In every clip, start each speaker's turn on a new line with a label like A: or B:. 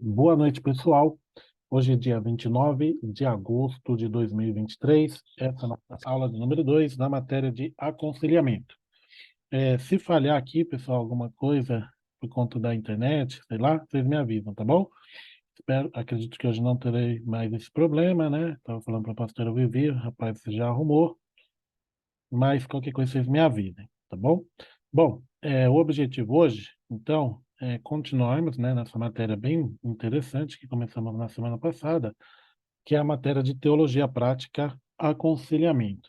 A: Boa noite, pessoal. Hoje é dia 29 de agosto de 2023. Essa é a nossa aula de número 2 na matéria de aconselhamento. Se falhar aqui, pessoal, alguma coisa por conta da internet, sei lá, vocês me avisam, tá bom? Acredito que hoje não terei mais esse problema, né? Estava falando para a pastora Vivi, o rapaz já arrumou, mas qualquer coisa vocês me avisem, tá bom? Bom, o objetivo hoje, então, é continuarmos, né, nessa matéria bem interessante que começamos na semana passada, que é a matéria de teologia prática, aconselhamento.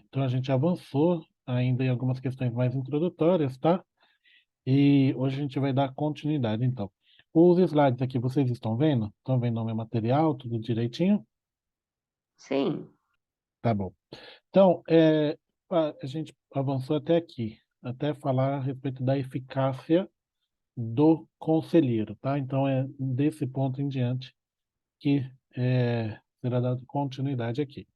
A: Então, a gente avançou ainda em algumas questões mais introdutórias, tá? E hoje a gente vai dar continuidade, então. Os slides aqui, vocês estão vendo? Estão vendo o meu material, tudo direitinho?
B: Sim,
A: Tá bom. Então, a gente avançou até aqui, até falar a respeito da eficácia do conselheiro, tá? Então, é desse ponto em diante que será dado continuidade aqui.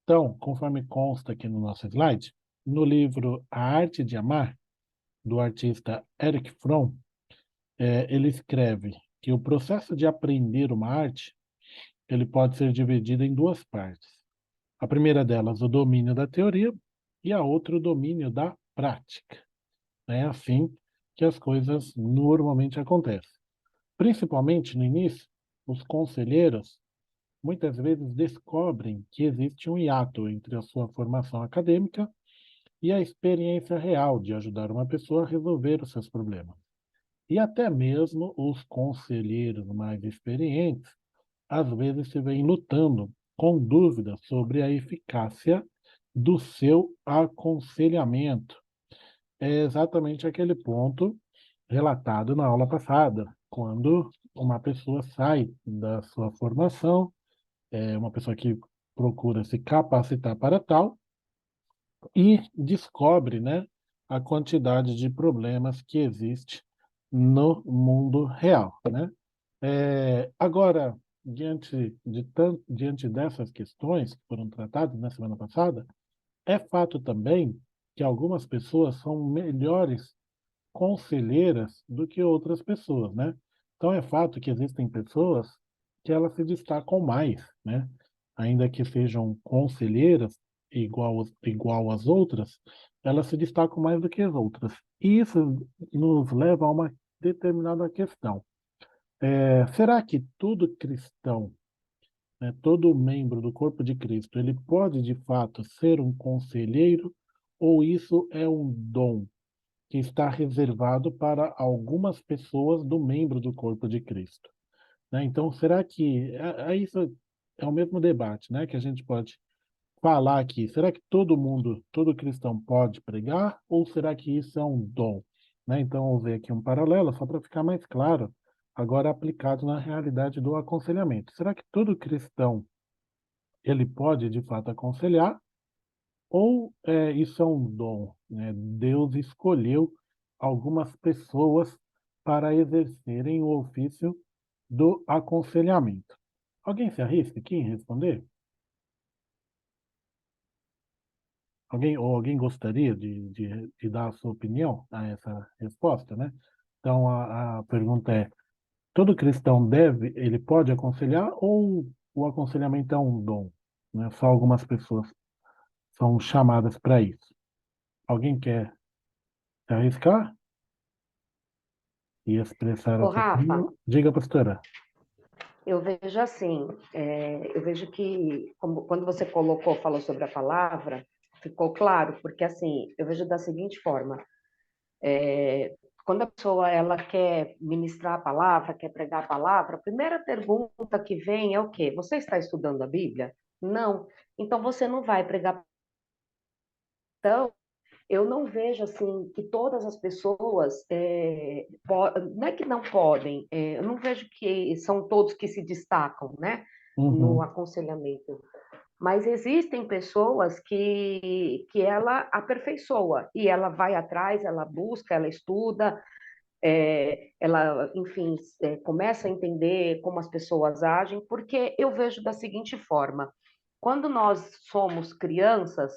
A: Então, conforme consta aqui no nosso slide, no livro A Arte de Amar, do artista Erich Fromm, ele escreve que o processo de aprender uma arte, ele pode ser dividido em duas partes. A primeira delas, o domínio da teoria, e a outra, o domínio da prática. É assim que as coisas normalmente acontecem. Principalmente no início, os conselheiros muitas vezes descobrem que existe um hiato entre a sua formação acadêmica e a experiência real de ajudar uma pessoa a resolver os seus problemas. E até mesmo os conselheiros mais experientes, às vezes, se veem lutando com dúvidas sobre a eficácia do seu aconselhamento. É exatamente aquele ponto relatado na aula passada, quando uma pessoa sai da sua formação, uma pessoa que procura se capacitar para tal, e descobre, né, a quantidade de problemas que existe no mundo real, né? Agora, diante dessas questões que foram tratadas na semana passada, é fato também que algumas pessoas são melhores conselheiras do que outras pessoas, né? Então é fato que existem pessoas que elas se destacam mais, né? Ainda que sejam conselheiras igual às outras, elas se destacam mais do que as outras. E isso nos leva a uma determinada questão. Será que todo cristão, né, todo membro do corpo de Cristo, ele pode de fato ser um conselheiro ou isso é um dom que está reservado para algumas pessoas do membro do corpo de Cristo, né? Então, será que isso é o mesmo debate, né, que a gente pode falar aqui? Será que todo mundo, todo cristão pode pregar ou será que isso é um dom, né? Então, vou ver aqui um paralelo só para ficar mais claro, agora aplicado na realidade do aconselhamento. Será que todo cristão ele pode de fato aconselhar ou isso é um dom, né? Deus escolheu algumas pessoas para exercerem o ofício do aconselhamento. Alguém se arrisca aqui em responder? Alguém gostaria de dar a sua opinião a essa resposta, né? Então a pergunta é: todo cristão ele pode aconselhar ou o aconselhamento é um dom, né? Só algumas pessoas são chamadas para isso. Alguém quer se arriscar e expressar a
B: ô
A: sua
B: Rafa,
A: opinião? Diga, pastora.
B: eu vejo assim, eu vejo que quando você falou sobre a palavra, ficou claro, porque assim, eu vejo da seguinte forma, quando a pessoa ela quer ministrar a palavra, quer pregar a palavra, a primeira pergunta que vem é o quê? Você está estudando a Bíblia? Não. Então você não vai pregar. Então, eu não vejo assim que todas as pessoas não é que não podem, eu não vejo que são todos que se destacam, né, no
A: Uhum.
B: aconselhamento, mas existem pessoas que ela aperfeiçoa e ela vai atrás, ela busca, ela estuda, ela, enfim, começa a entender como as pessoas agem, porque eu vejo da seguinte forma: quando nós somos crianças,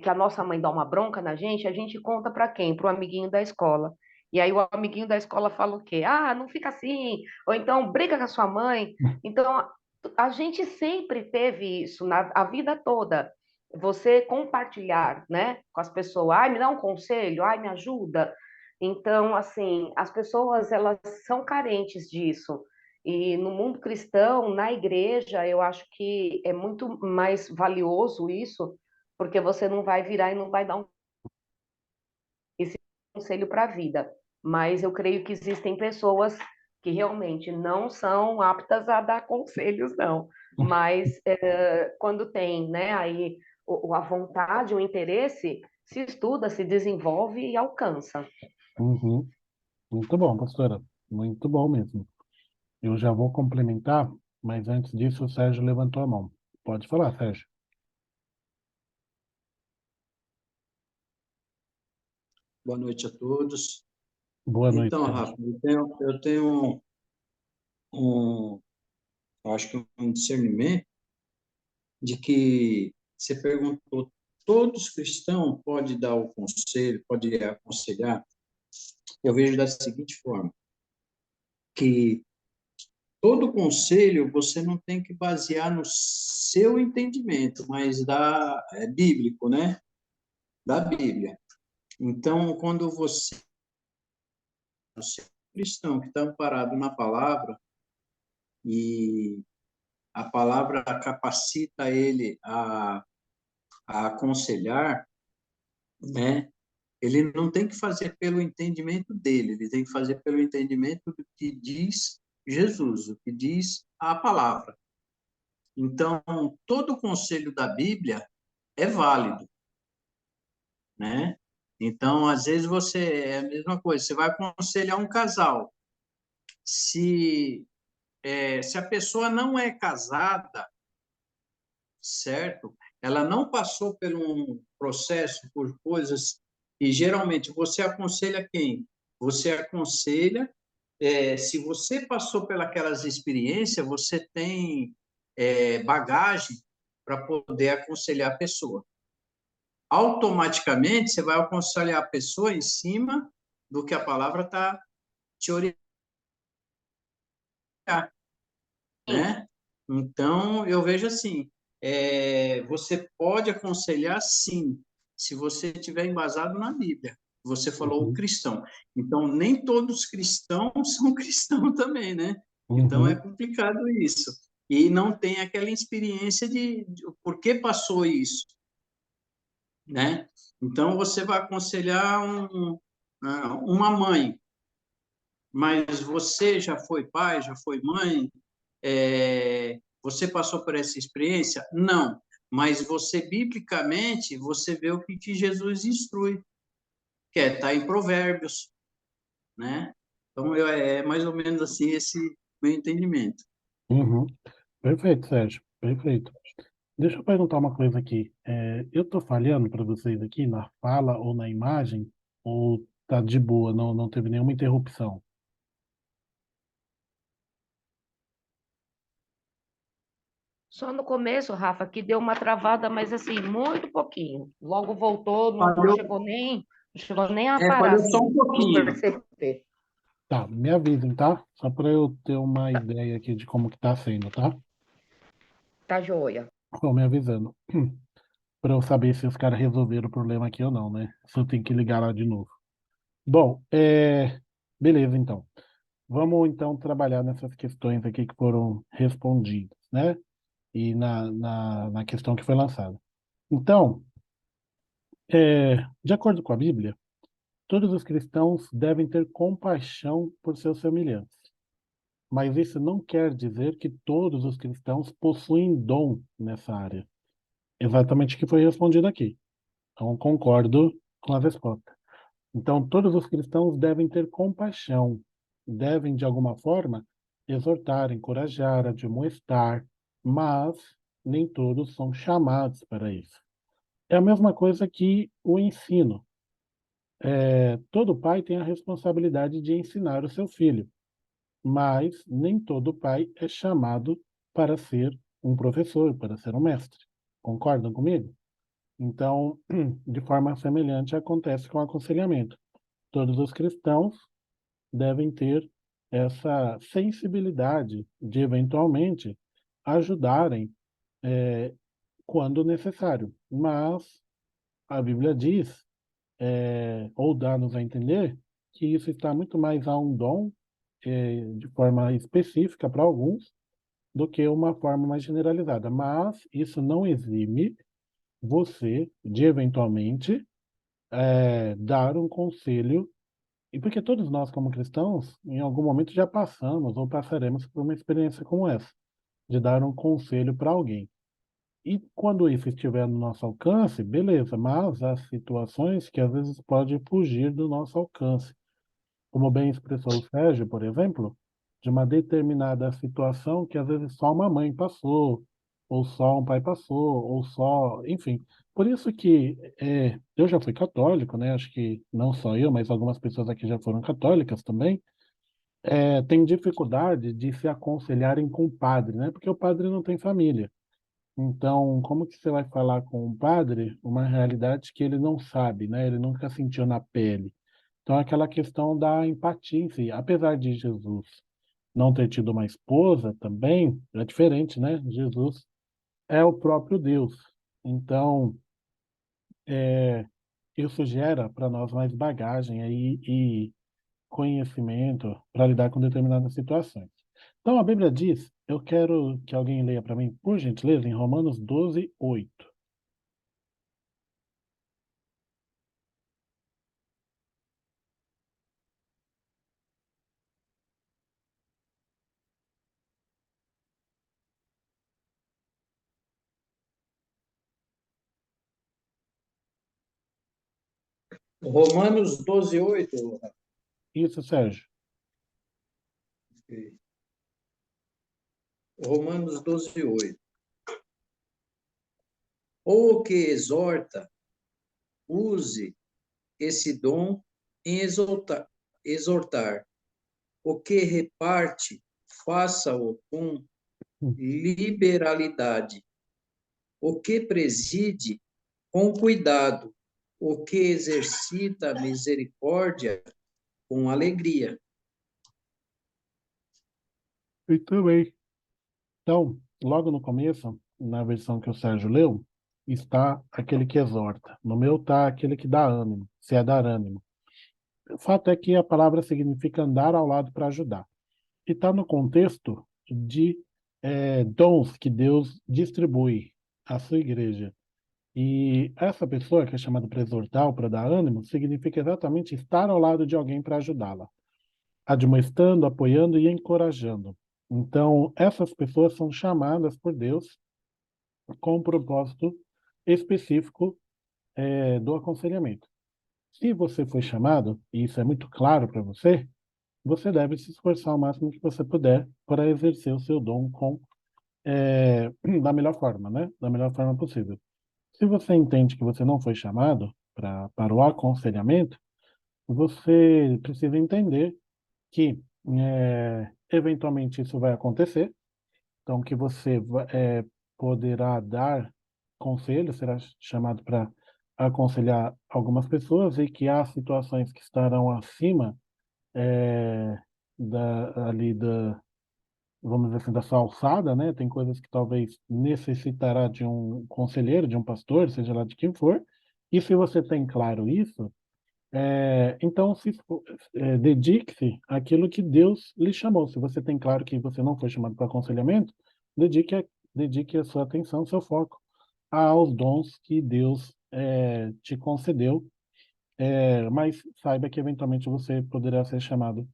B: que a nossa mãe dá uma bronca na gente, a gente conta para quem? Para o amiguinho da escola. E aí o amiguinho da escola fala o quê? Ah, não fica assim, ou então briga com a sua mãe. Então, a gente sempre teve isso a vida toda. Você compartilhar, né, com as pessoas, ai, me dá um conselho, ai, me ajuda. Então, assim, as pessoas, elas são carentes disso. E no mundo cristão, na igreja, eu acho que é muito mais valioso isso, porque você não vai virar e não vai dar um esse conselho para a vida. Mas eu creio que existem pessoas que realmente não são aptas a dar conselhos, não. Mas quando tem, né, aí a vontade, o interesse, se estuda, se desenvolve e alcança.
A: Uhum. Muito bom, pastora. Muito bom mesmo. Eu já vou complementar, mas antes disso o Sérgio levantou a mão. Pode falar, Sérgio.
C: Boa noite a todos.
A: Boa noite,
C: Então,
A: Sérgio.
C: Rafa, eu tenho um, eu acho que um discernimento de que você perguntou, todos cristãos podem dar o conselho, pode aconselhar. Eu vejo da seguinte forma, que todo conselho você não tem que basear no seu entendimento, mas é bíblico, né? Da Bíblia. Então, quando você é um cristão que está amparado na palavra, e a palavra capacita ele a aconselhar, né? Ele não tem que fazer pelo entendimento dele, ele tem que fazer pelo entendimento do que diz Jesus, o que diz a palavra. Então, todo o conselho da Bíblia é válido, né? Então, às vezes é a mesma coisa, você vai aconselhar um casal, se se a pessoa não é casada, certo? Ela não passou por um processo, por coisas, e geralmente você aconselha quem? Você aconselha, se você passou pelas experiências, você tem bagagem para poder aconselhar a pessoa. Automaticamente, você vai aconselhar a pessoa em cima do que a palavra está te orientando, né? Então, eu vejo assim, você pode aconselhar sim, se você estiver embasado na Bíblia. Você falou
A: Uhum.
C: cristão. Então, nem todos os cristãos são cristãos também, né? Então, é
A: Uhum.
C: complicado isso. E não tem aquela experiência de por que passou isso, né? Então, você vai aconselhar uma mãe, mas você já foi pai, já foi mãe, você passou por essa experiência? Não. Mas você, biblicamente, você vê o que Jesus instrui, que está em Provérbios, né? Então, é mais ou menos assim esse meu entendimento.
A: Uhum. Perfeito, Sérgio. Perfeito. Deixa eu perguntar uma coisa aqui. Eu estou falhando para vocês aqui na fala ou na imagem? Ou tá de boa, não teve nenhuma interrupção?
B: Só no começo, Rafa, que deu uma travada, mas assim, muito pouquinho. Logo voltou, não
C: Falhou,
B: chegou nem a parar,
C: falhou só
B: assim,
C: um
B: de
C: pouquinho.
B: perceber.
A: Tá, me avisem, tá? Só para eu ter uma ideia aqui de como que tá sendo, tá?
B: Tá joia.
A: Estão me avisando. Para eu saber se os caras resolveram o problema aqui ou não, né? Se eu tenho que ligar lá de novo. Bom, beleza, então. Vamos, então, trabalhar nessas questões aqui que foram respondidas, né? E na questão que foi lançada. Então, de acordo com a Bíblia, todos os cristãos devem ter compaixão por seus semelhantes. Mas isso não quer dizer que todos os cristãos possuem dom nessa área. Exatamente o que foi respondido aqui. Então, concordo com a resposta. Então, todos os cristãos devem ter compaixão, devem, de alguma forma, exortar, encorajar, admoestar, mas nem todos são chamados para isso. É a mesma coisa que o ensino. Todo pai tem a responsabilidade de ensinar o seu filho, mas nem todo pai é chamado para ser um professor, para ser um mestre. Concordam comigo? Então, de forma semelhante, acontece com o aconselhamento. todos os cristãos devem ter essa sensibilidade de, eventualmente, ajudarem quando necessário. Mas a Bíblia diz, ou dá-nos a entender, que isso está muito mais a um dom, de forma específica para alguns, do que uma forma mais generalizada. Mas isso não exime você de, eventualmente, dar um conselho, e porque todos nós, como cristãos, em algum momento já passamos ou passaremos por uma experiência como essa, de dar um conselho para alguém. E quando isso estiver no nosso alcance, beleza, mas há situações que às vezes pode fugir do nosso alcance. Como bem expressou o Sérgio, por exemplo, de uma determinada situação que às vezes só uma mãe passou, ou só um pai passou, ou só, enfim. Por isso que eu já fui católico, né? Acho que não só eu, mas algumas pessoas aqui já foram católicas também. Tem dificuldade de se aconselharem com o padre, né? Porque o padre não tem família. Então, como que você vai falar com um padre uma realidade que ele não sabe, né? Ele nunca sentiu na pele. Então, aquela questão da empatia em si. Apesar de Jesus não ter tido uma esposa também, é diferente, né? Jesus é o próprio Deus. Então, isso gera para nós mais bagagem aí e conhecimento para lidar com determinadas situações. Então, a Bíblia diz, eu quero que alguém leia para mim, por gentileza, em Romanos 12:8.
C: Romanos 12:8.
A: Isso, Sérgio.
C: Romanos 12:8. Ou o que exorta, use esse dom em exortar. O que reparte, faça-o com liberalidade. O que preside, com cuidado. O que exercita a misericórdia, com alegria.
A: Muito bem. Então, logo no começo, na versão que o Sérgio leu, está aquele que exorta. No meu está aquele que dá ânimo, se é dar ânimo. O fato é que a palavra significa andar ao lado para ajudar. E está no contexto de dons que Deus distribui à sua igreja. E essa pessoa, que é chamada para exortar ou para dar ânimo, significa exatamente estar ao lado de alguém para ajudá-la, admoestando, apoiando e encorajando. Então, essas pessoas são chamadas por Deus com um propósito específico do aconselhamento. Se você foi chamado, e isso é muito claro para você, você deve se esforçar o máximo que você puder para exercer o seu dom da melhor forma, né? Da melhor forma possível. Se você entende que você não foi chamado para o aconselhamento, você precisa entender que eventualmente isso vai acontecer, então que você poderá dar conselhos, será chamado para aconselhar algumas pessoas e que há situações que estarão acima é, ali vamos dizer assim, da sua alçada, né? Tem coisas que talvez necessitará de um conselheiro, de um pastor, seja lá de quem for. E se você tem claro isso, então dedique-se àquilo que Deus lhe chamou. Se você tem claro que você não foi chamado para aconselhamento, dedique a sua atenção, seu foco aos dons que Deus te concedeu. Mas saiba que eventualmente você poderá ser chamado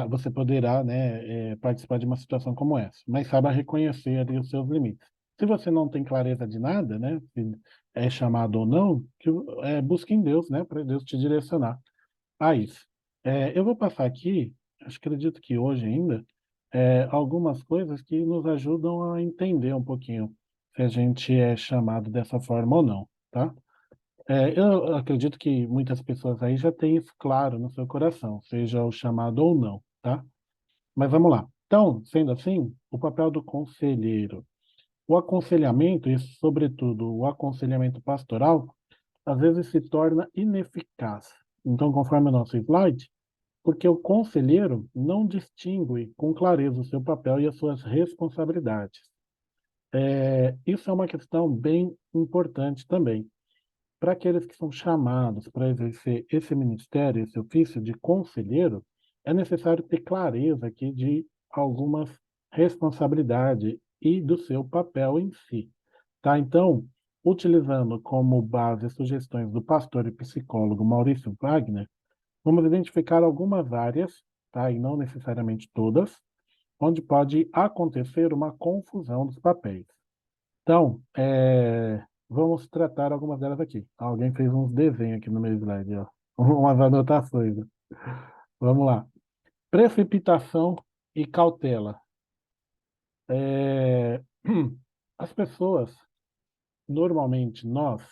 A: você poderá, né, participar de uma situação como essa, mas saiba reconhecer ali os seus limites. Se você não tem clareza de nada, né, se é chamado ou não, busque em Deus, né, para Deus te direcionar a isso. Eu vou passar aqui, acredito que hoje ainda, algumas coisas que nos ajudam a entender um pouquinho se a gente é chamado dessa forma ou não, tá? Eu acredito que muitas pessoas aí já têm isso claro no seu coração, seja o chamado ou não, tá? Mas vamos lá. Então, sendo assim, o papel do conselheiro. O aconselhamento, e sobretudo o aconselhamento pastoral, às vezes se torna ineficaz Então, conforme o nosso slide, porque o conselheiro não distingue com clareza o seu papel e as suas responsabilidades. Isso é uma questão bem importante também. Para aqueles que são chamados para exercer esse ministério, esse ofício de conselheiro, é necessário ter clareza aqui de algumas responsabilidades e do seu papel em si. Tá? Então, utilizando como base as sugestões do pastor e psicólogo Maurício Wagner, vamos identificar algumas áreas, tá? E não necessariamente todas, onde pode acontecer uma confusão dos papéis. Então, vamos tratar algumas delas aqui. Alguém fez uns desenhos aqui no meu slide, ó. Umas anotações, né? Vamos lá. Precipitação e cautela. É, As pessoas, normalmente, nós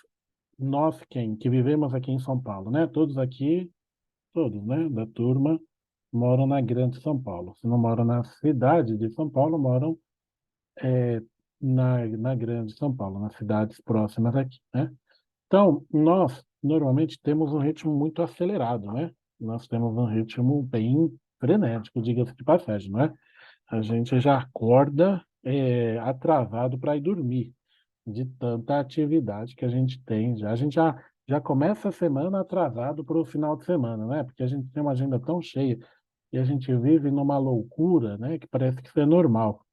A: quem? Que vivemos aqui em São Paulo, né? Todos, né? Da turma, moram na Grande São Paulo. Se não moram na cidade de São Paulo, moram na Grande São Paulo, nas cidades próximas aqui, né? Então, nós normalmente temos um ritmo muito acelerado, né? Nós temos um ritmo bem frenético, diga-se de passagem, não é? A gente já acorda atrasado para ir dormir, de tanta atividade que a gente tem. Já. A gente já começa a semana atrasado para o final de semana, né? Porque a gente tem uma agenda tão cheia e a gente vive numa loucura, né? Que parece que isso é normal.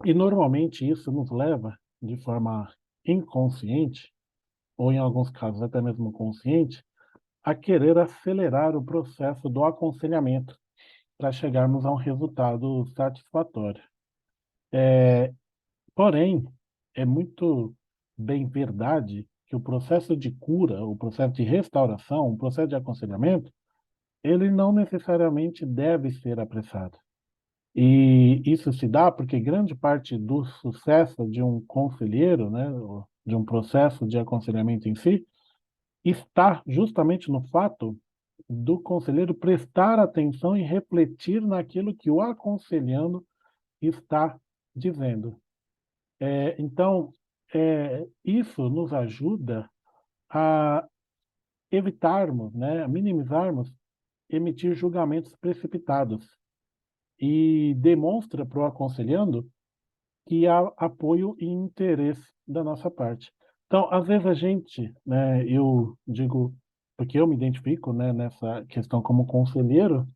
A: E normalmente isso nos leva, de forma inconsciente, ou em alguns casos até mesmo consciente, a querer acelerar o processo do aconselhamento para chegarmos a um resultado satisfatório. Porém, é muito bem verdade que o processo de cura, o processo de restauração, o processo de aconselhamento, ele não necessariamente deve ser apressado. E isso se dá porque grande parte do sucesso de um conselheiro, né, ou de um processo de aconselhamento em si, está justamente no fato do conselheiro prestar atenção e refletir naquilo que o aconselhando está dizendo. Então, isso nos ajuda a evitarmos, né, a minimizarmos emitir julgamentos precipitados e demonstra para o aconselhando que há apoio e interesse da nossa parte. Então, às vezes a gente, né, eu digo, porque eu me identifico, né, nessa questão como conselheiro,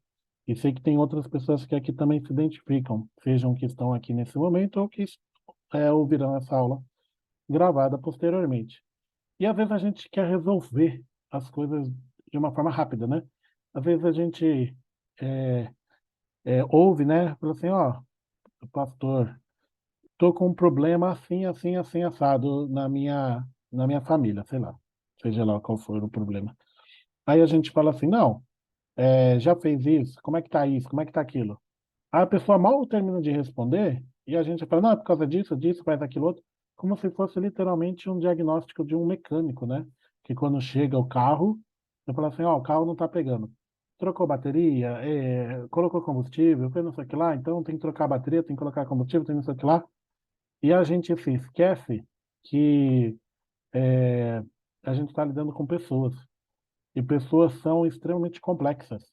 A: e sei que tem outras pessoas que aqui também se identificam, sejam que estão aqui nesse momento ou que ouvirão essa aula gravada posteriormente. E às vezes a gente quer resolver as coisas de uma forma rápida, né? Às vezes a gente é, ouve, né? Fala assim, ó, pastor, tô com um problema assim, assim, assim, assado na minha família, sei lá, seja lá qual for o problema. Aí a gente fala assim, não, já fez isso? Como é que tá isso? Como é que tá aquilo? Aí a pessoa mal termina de responder e a gente fala, não, é por causa disso, disso, faz aquilo outro, como se fosse literalmente um diagnóstico de um mecânico, né? Que quando chega o carro, eu falo assim, ó, o carro não tá pegando. Trocou bateria, colocou combustível, fez não sei o que lá, então tem que trocar a bateria, tem que colocar combustível, tem não sei o que lá. E a gente se esquece que é, a gente está lidando com pessoas. E pessoas são extremamente complexas.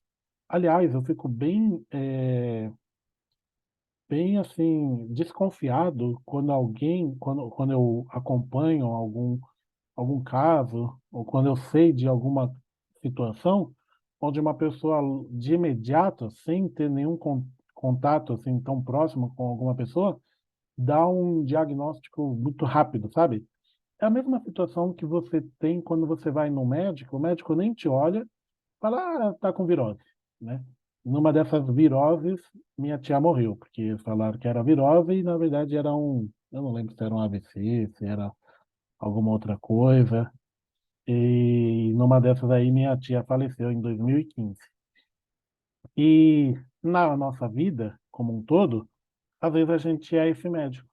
A: Aliás, eu fico bem assim, desconfiado quando eu acompanho algum caso, ou quando eu sei de alguma situação, onde uma pessoa de imediato, sem ter nenhum contato assim tão próximo com alguma pessoa, dá um diagnóstico muito rápido, sabe? É a mesma situação que você tem quando você vai no médico, o médico nem te olha, fala, tá com virose, né? Numa dessas viroses, minha tia morreu, porque falaram que era virose e na verdade era eu não lembro se era um AVC, se era alguma outra coisa. E numa dessas aí minha tia faleceu em 2015. E na nossa vida, como um todo, às vezes a gente é esse médico.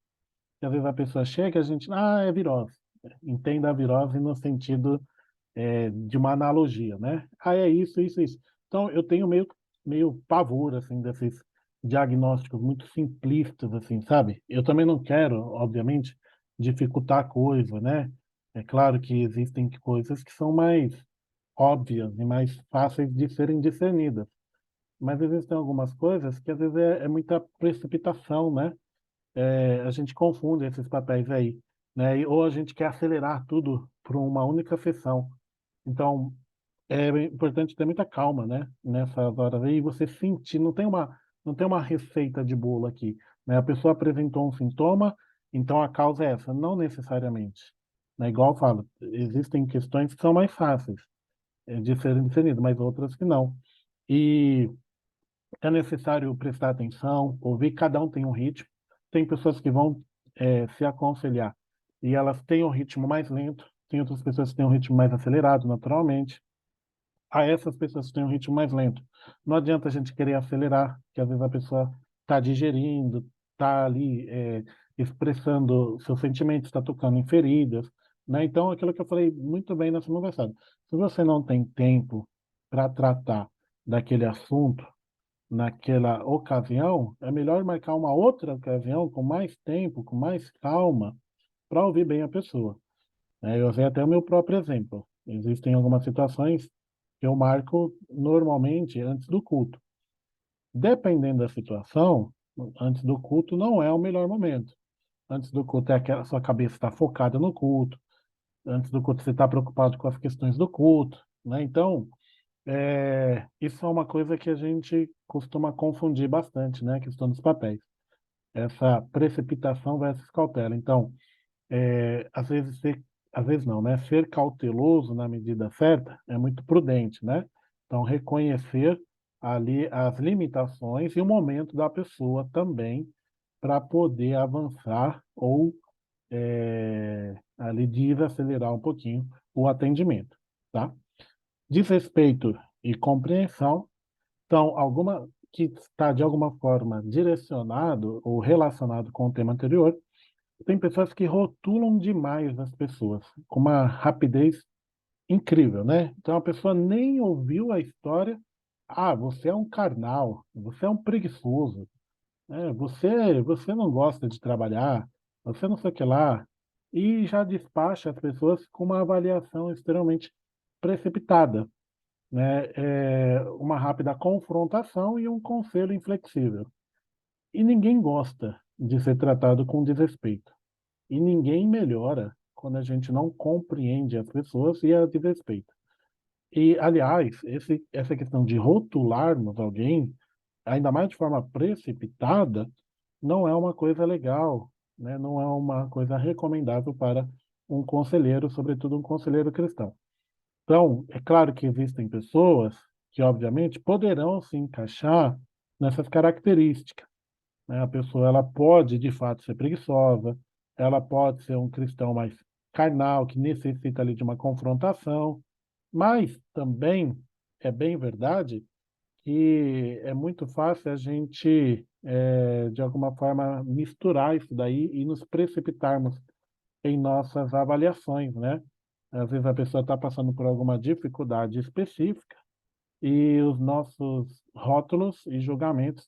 A: E às vezes a pessoa chega, a gente, é virose. Entenda a virose no sentido de uma analogia, né? É isso, isso, isso. Então, eu tenho meio pavor, assim, desses diagnósticos muito simplistas, assim, sabe? Eu também não quero, obviamente, dificultar a coisa, né? É claro que existem coisas que são mais óbvias e mais fáceis de serem discernidas. Mas existem algumas coisas que às vezes é muita precipitação, né? A gente confunde esses papéis aí, né? Ou a gente quer acelerar tudo por uma única sessão. Então, é importante ter muita calma, né? Nessas horas aí, você sentir, não tem uma receita de bolo aqui, né? A pessoa apresentou um sintoma, então a causa é essa, não necessariamente. Né? Igual eu falo, existem questões que são mais fáceis de serem discernidas, mas outras que não. E é necessário prestar atenção, ouvir, cada um tem um ritmo. Tem pessoas que vão se aconselhar e elas têm um ritmo mais lento, tem outras pessoas que têm um ritmo mais acelerado, naturalmente. A essas pessoas que têm um ritmo mais lento. Não adianta a gente querer acelerar, que às vezes a pessoa está digerindo, está ali expressando seus sentimentos, está tocando em feridas, né? Então, aquilo que eu falei muito bem na semana passada. Se você não tem tempo para tratar daquele assunto naquela ocasião, é melhor marcar uma outra ocasião com mais tempo, com mais calma, para ouvir bem a pessoa. Eu usei até o meu próprio exemplo. Existem algumas situações que eu marco normalmente antes do culto. Dependendo da situação, antes do culto não é o melhor momento. Antes do culto é aquela sua cabeça está focada no culto. Antes do culto você está preocupado com as questões do culto, né? Então, isso é uma coisa que a gente costuma confundir bastante, né? A questão dos papéis. Essa precipitação versus cautela. Então, às vezes às vezes não, né? Ser cauteloso na medida certa é muito prudente, né? Então, reconhecer ali as limitações e o momento da pessoa também para poder avançar ou ali desacelerar um pouquinho o atendimento, tá? Desrespeito e compreensão, então, alguma que está de alguma forma direcionado ou relacionado com o tema anterior, tem pessoas que rotulam demais as pessoas, com uma rapidez incrível, né? Então a pessoa nem ouviu a história. Ah, você é um carnal, você é um preguiçoso, né? Você não gosta de trabalhar, você não sei o que lá. E já despacha as pessoas com uma avaliação extremamente precipitada, né? Uma rápida confrontação e um conselho inflexível. E ninguém gosta de ser tratado com desrespeito. E ninguém melhora quando a gente não compreende as pessoas e as desrespeita. E, aliás, essa questão de rotularmos alguém, ainda mais de forma precipitada, não é uma coisa legal, né? Não é uma coisa recomendável para um conselheiro, sobretudo um conselheiro cristão. Então, é claro que existem pessoas que, obviamente, poderão se encaixar nessas características, né? A pessoa ela pode, de fato, ser preguiçosa, ela pode ser um cristão mais carnal, que necessita ali de uma confrontação, mas também é bem verdade que é muito fácil a gente, de alguma forma, misturar isso daí e nos precipitarmos em nossas avaliações, né? Às vezes a pessoa está passando por alguma dificuldade específica e os nossos rótulos e julgamentos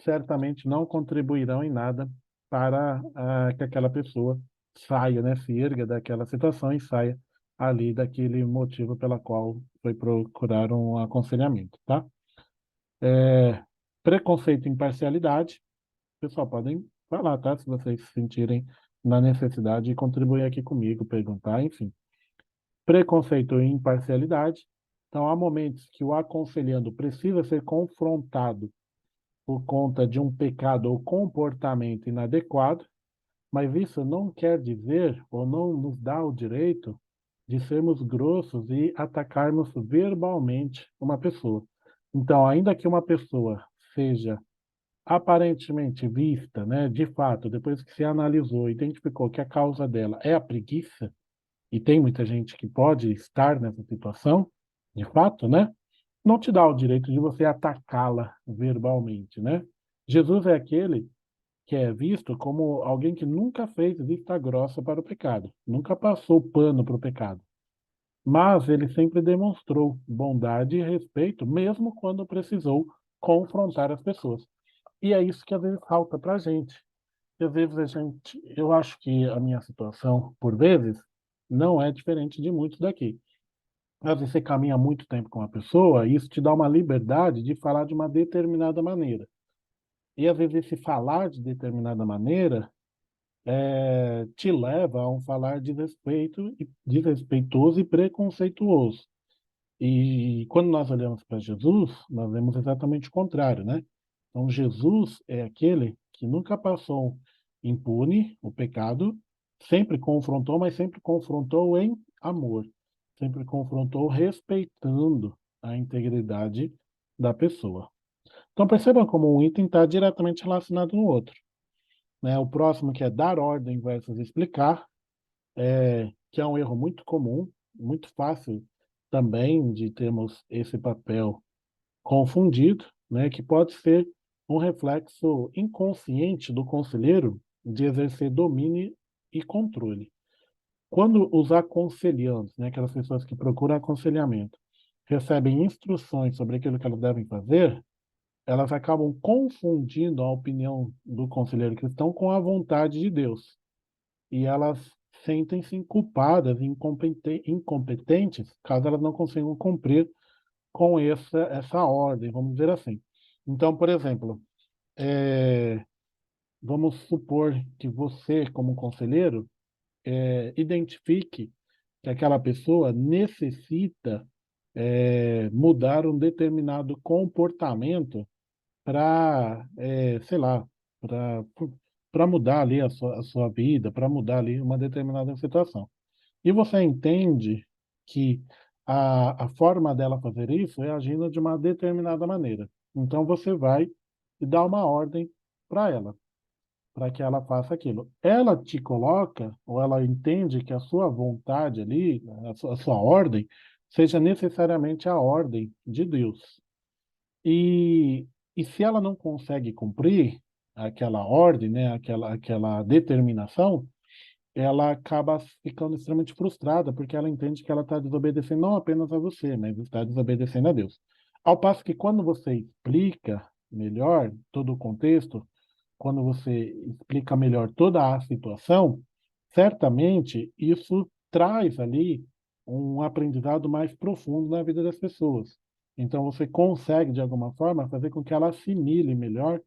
A: certamente não contribuirão em nada para que aquela pessoa saia, né, se erga daquela situação e saia ali daquele motivo pela qual foi procurar um aconselhamento, tá? Preconceito e imparcialidade, pessoal, podem falar, tá? Se vocês se sentirem na necessidade de contribuir aqui comigo, perguntar, enfim. Preconceito e imparcialidade. Então, há momentos que o aconselhando precisa ser confrontado por conta de um pecado ou comportamento inadequado, mas isso não quer dizer ou não nos dá o direito de sermos grossos e atacarmos verbalmente uma pessoa. Então, ainda que uma pessoa seja aparentemente vista, né, de fato, depois que se analisou, identificou que a causa dela é a preguiça, e tem muita gente que pode estar nessa situação, de fato, né? Não te dá o direito de você atacá-la verbalmente, né? Jesus é aquele que é visto como alguém que nunca fez vista grossa para o pecado, nunca passou pano para o pecado, mas ele sempre demonstrou bondade e respeito, mesmo quando precisou confrontar as pessoas. E é isso que às vezes falta para a gente. E às vezes eu acho que a minha situação, por vezes, não é diferente de muitos daqui. às vezes você caminha muito tempo com uma pessoa, e isso te dá uma liberdade de falar de uma determinada maneira. E às vezes esse falar de determinada maneira te leva a um falar desrespeitoso e preconceituoso. E quando nós olhamos para Jesus, nós vemos exatamente o contrário, né? Então, Jesus é aquele que nunca passou impune o pecado, sempre confrontou, mas sempre confrontou em amor, sempre confrontou respeitando a integridade da pessoa. Então, percebam como um item está diretamente relacionado no outro, né? O próximo, que é dar ordem versus explicar, que é um erro muito comum, muito fácil também de termos esse papel confundido, né, que pode ser um reflexo inconsciente do conselheiro de exercer domínio e controle. Quando os aconselhantes, né, aquelas pessoas que procuram aconselhamento, recebem instruções sobre aquilo que elas devem fazer, elas acabam confundindo a opinião do conselheiro cristão com a vontade de Deus. E elas sentem-se culpadas e incompetentes caso elas não consigam cumprir com essa ordem, vamos dizer assim. Então, por exemplo, vamos supor que você, como conselheiro, identifique que aquela pessoa necessita mudar um determinado comportamento para, sei lá, para mudar ali a sua vida, para mudar ali uma determinada situação. E você entende que a forma dela fazer isso é agindo de uma determinada maneira. Então você vai e dá uma ordem para ela, para que ela faça aquilo. Ela te coloca, ou ela entende que a sua vontade ali, a sua ordem, seja necessariamente a ordem de Deus. E, e se ela não consegue cumprir aquela ordem, né, aquela determinação, ela acaba ficando extremamente frustrada, porque ela entende que ela está desobedecendo não apenas a você, mas está desobedecendo a Deus. Ao passo que quando você explica melhor todo o contexto, quando você explica melhor toda a situação, certamente isso traz ali um aprendizado mais profundo na vida das pessoas. Então você consegue, de alguma forma, fazer com que ela assimile melhor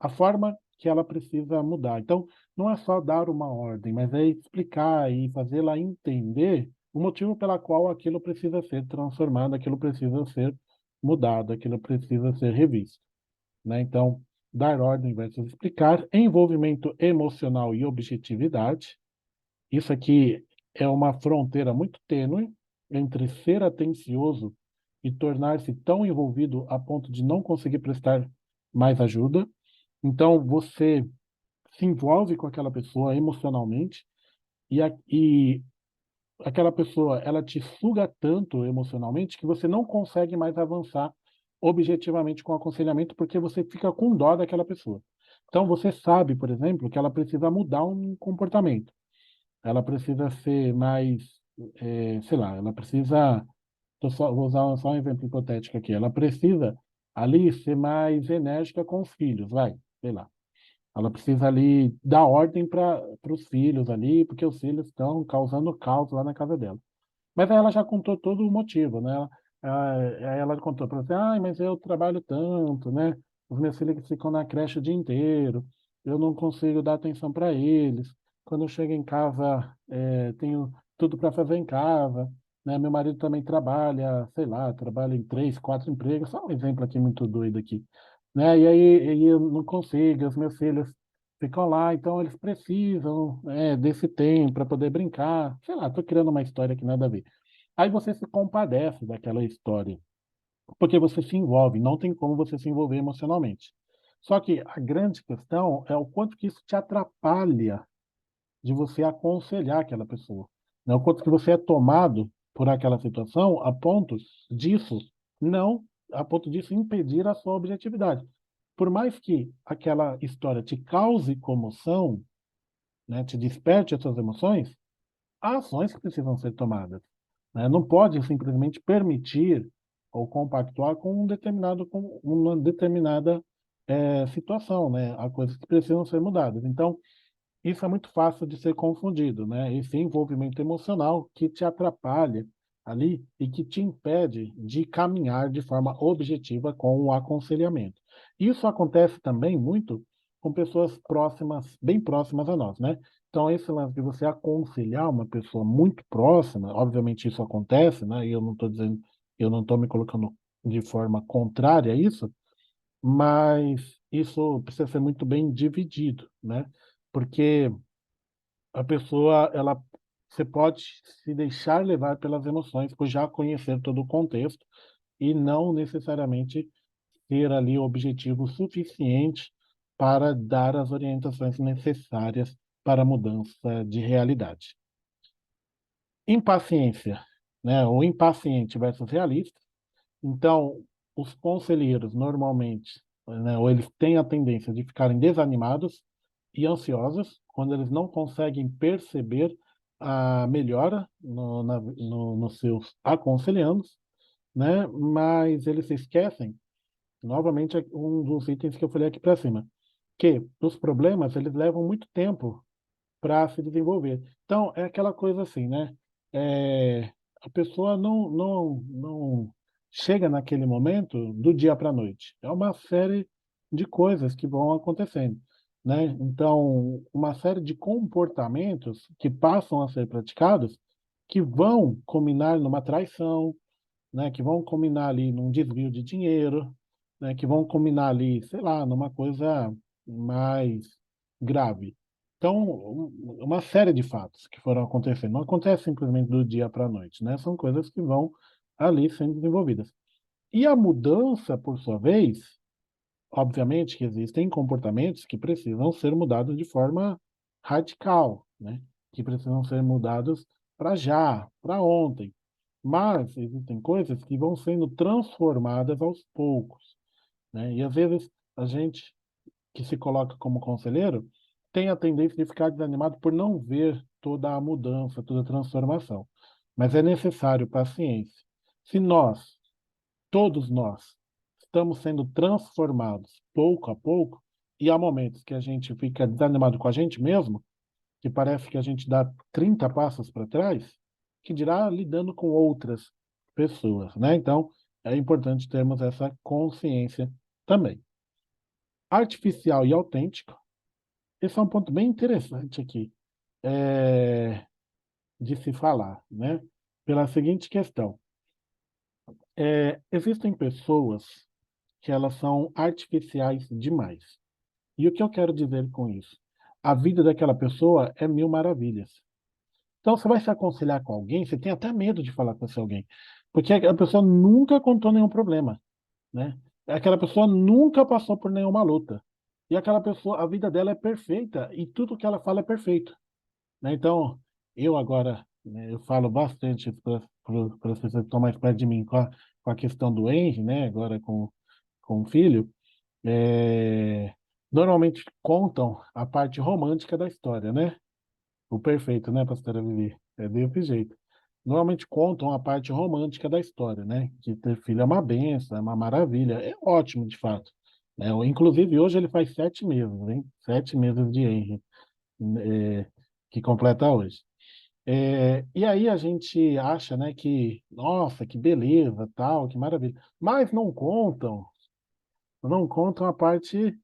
A: a forma que ela precisa mudar. Então, não é só dar uma ordem, mas é explicar e fazê-la entender o motivo pela qual aquilo precisa ser transformado, aquilo precisa ser mudado, aquilo precisa ser revisto, né? Então, dar ordem versus explicar, envolvimento emocional e objetividade. Isso aqui é uma fronteira muito tênue entre ser atencioso e tornar-se tão envolvido a ponto de não conseguir prestar mais ajuda. Então, você se envolve com aquela pessoa emocionalmente e aquela pessoa, ela te suga tanto emocionalmente que você não consegue mais avançar objetivamente com o aconselhamento porque você fica com dó daquela pessoa. Então, você sabe, por exemplo, que ela precisa mudar um comportamento. Ela precisa ser mais, sei lá, ela precisa, vou usar só um exemplo hipotético aqui, ela precisa ali ser mais enérgica com os filhos, vai, sei lá. Ela precisa ali dar ordem para os filhos ali, porque os filhos estão causando caos lá na casa dela. Mas aí ela já contou todo o motivo, né? Aí ela contou para você, mas eu trabalho tanto, né? Os meus filhos ficam na creche o dia inteiro, eu não consigo dar atenção para eles. Quando eu chego em casa, tenho tudo para fazer em casa, né? Meu marido também trabalha, sei lá, trabalha em 3, 4 empregos, só um exemplo aqui muito doido aqui, né? E aí eu não consigo, os meus filhos ficam lá, então eles precisam, desse tempo para poder brincar. Sei lá, estou criando uma história que nada a ver. Aí você se compadece daquela história, porque você se envolve, não tem como você se envolver emocionalmente. Só que a grande questão é o quanto que isso te atrapalha de você aconselhar aquela pessoa, né? O quanto que você é tomado por aquela situação disso não, a ponto disso impedir a sua objetividade. Por mais que aquela história te cause comoção, né, te desperte as suas emoções, há ações que precisam ser tomadas, né? Não pode simplesmente permitir ou compactuar com uma determinada situação, né? Há coisas que precisam ser mudadas. Então, isso é muito fácil de ser confundido, né? Esse envolvimento emocional que te atrapalha ali e que te impede de caminhar de forma objetiva com o aconselhamento. Isso acontece também muito com pessoas próximas, bem próximas a nós, né? Então, esse lance de você aconselhar uma pessoa muito próxima, obviamente isso acontece, né? E eu não estou dizendo, eu não estou me colocando de forma contrária a isso, mas isso precisa ser muito bem dividido, né? Porque a pessoa, ela, você pode se deixar levar pelas emoções por já conhecer todo o contexto e não necessariamente ter ali o objetivo suficiente para dar as orientações necessárias para a mudança de realidade. Impaciência, né? O impaciente versus realista. Então, os conselheiros normalmente, né, ou eles têm a tendência de ficarem desanimados e ansiosos quando eles não conseguem perceber a melhora nos seus aconselhandos, né? Mas eles se esquecem, novamente, é um dos itens que eu falei aqui para cima, que os problemas eles levam muito tempo para se desenvolver. Então, é aquela coisa assim, né? É, a pessoa não chega naquele momento do dia para a noite. É uma série de coisas que vão acontecendo, né? Então, uma série de comportamentos que passam a ser praticados que vão culminar numa traição, né? Que vão culminar ali num desvio de dinheiro, né? Que vão culminar ali, sei lá, numa coisa mais grave. Então, uma série de fatos que foram acontecendo. Não acontece simplesmente do dia para a noite, né? São coisas que vão ali sendo desenvolvidas. E a mudança, por sua vez, obviamente que existem comportamentos que precisam ser mudados de forma radical, né? Que precisam ser mudados para já, para ontem. Mas existem coisas que vão sendo transformadas aos poucos, né? E às vezes a gente que se coloca como conselheiro tem a tendência de ficar desanimado por não ver toda a mudança, toda a transformação. Mas é necessário paciência. Se nós, todos nós, estamos sendo transformados pouco a pouco, e há momentos que a gente fica desanimado com a gente mesmo, que parece que a gente dá 30 passos para trás, que dirá lidando com outras pessoas, né? Então, é importante termos essa consciência também. Artificial e autêntico, esse é um ponto bem interessante aqui, é, de se falar, né? Pela seguinte questão. Existem pessoas que elas são artificiais demais. E o que eu quero dizer com isso? A vida daquela pessoa é mil maravilhas. Então, você vai se aconselhar com alguém, você tem até medo de falar com esse alguém, porque a pessoa nunca contou nenhum problema, né? Aquela pessoa nunca passou por nenhuma luta. E aquela pessoa, a vida dela é perfeita e tudo que ela fala é perfeito, né? Então, eu agora, né, eu falo bastante para as pessoas que estão mais perto de mim com a questão do Henry, né? Agora com o filho, é, normalmente contam a parte romântica da história, né? O perfeito, né, pastora Vivi? É desse jeito. Normalmente contam a parte romântica da história, né? Que ter filho é uma benção, é uma maravilha, é ótimo, de fato. Né? Inclusive, hoje ele faz 7 meses, hein? 7 meses de Henry, é, que completa hoje. E aí a gente acha, né, que, nossa, que beleza, tal, que maravilha. Mas não contam a parte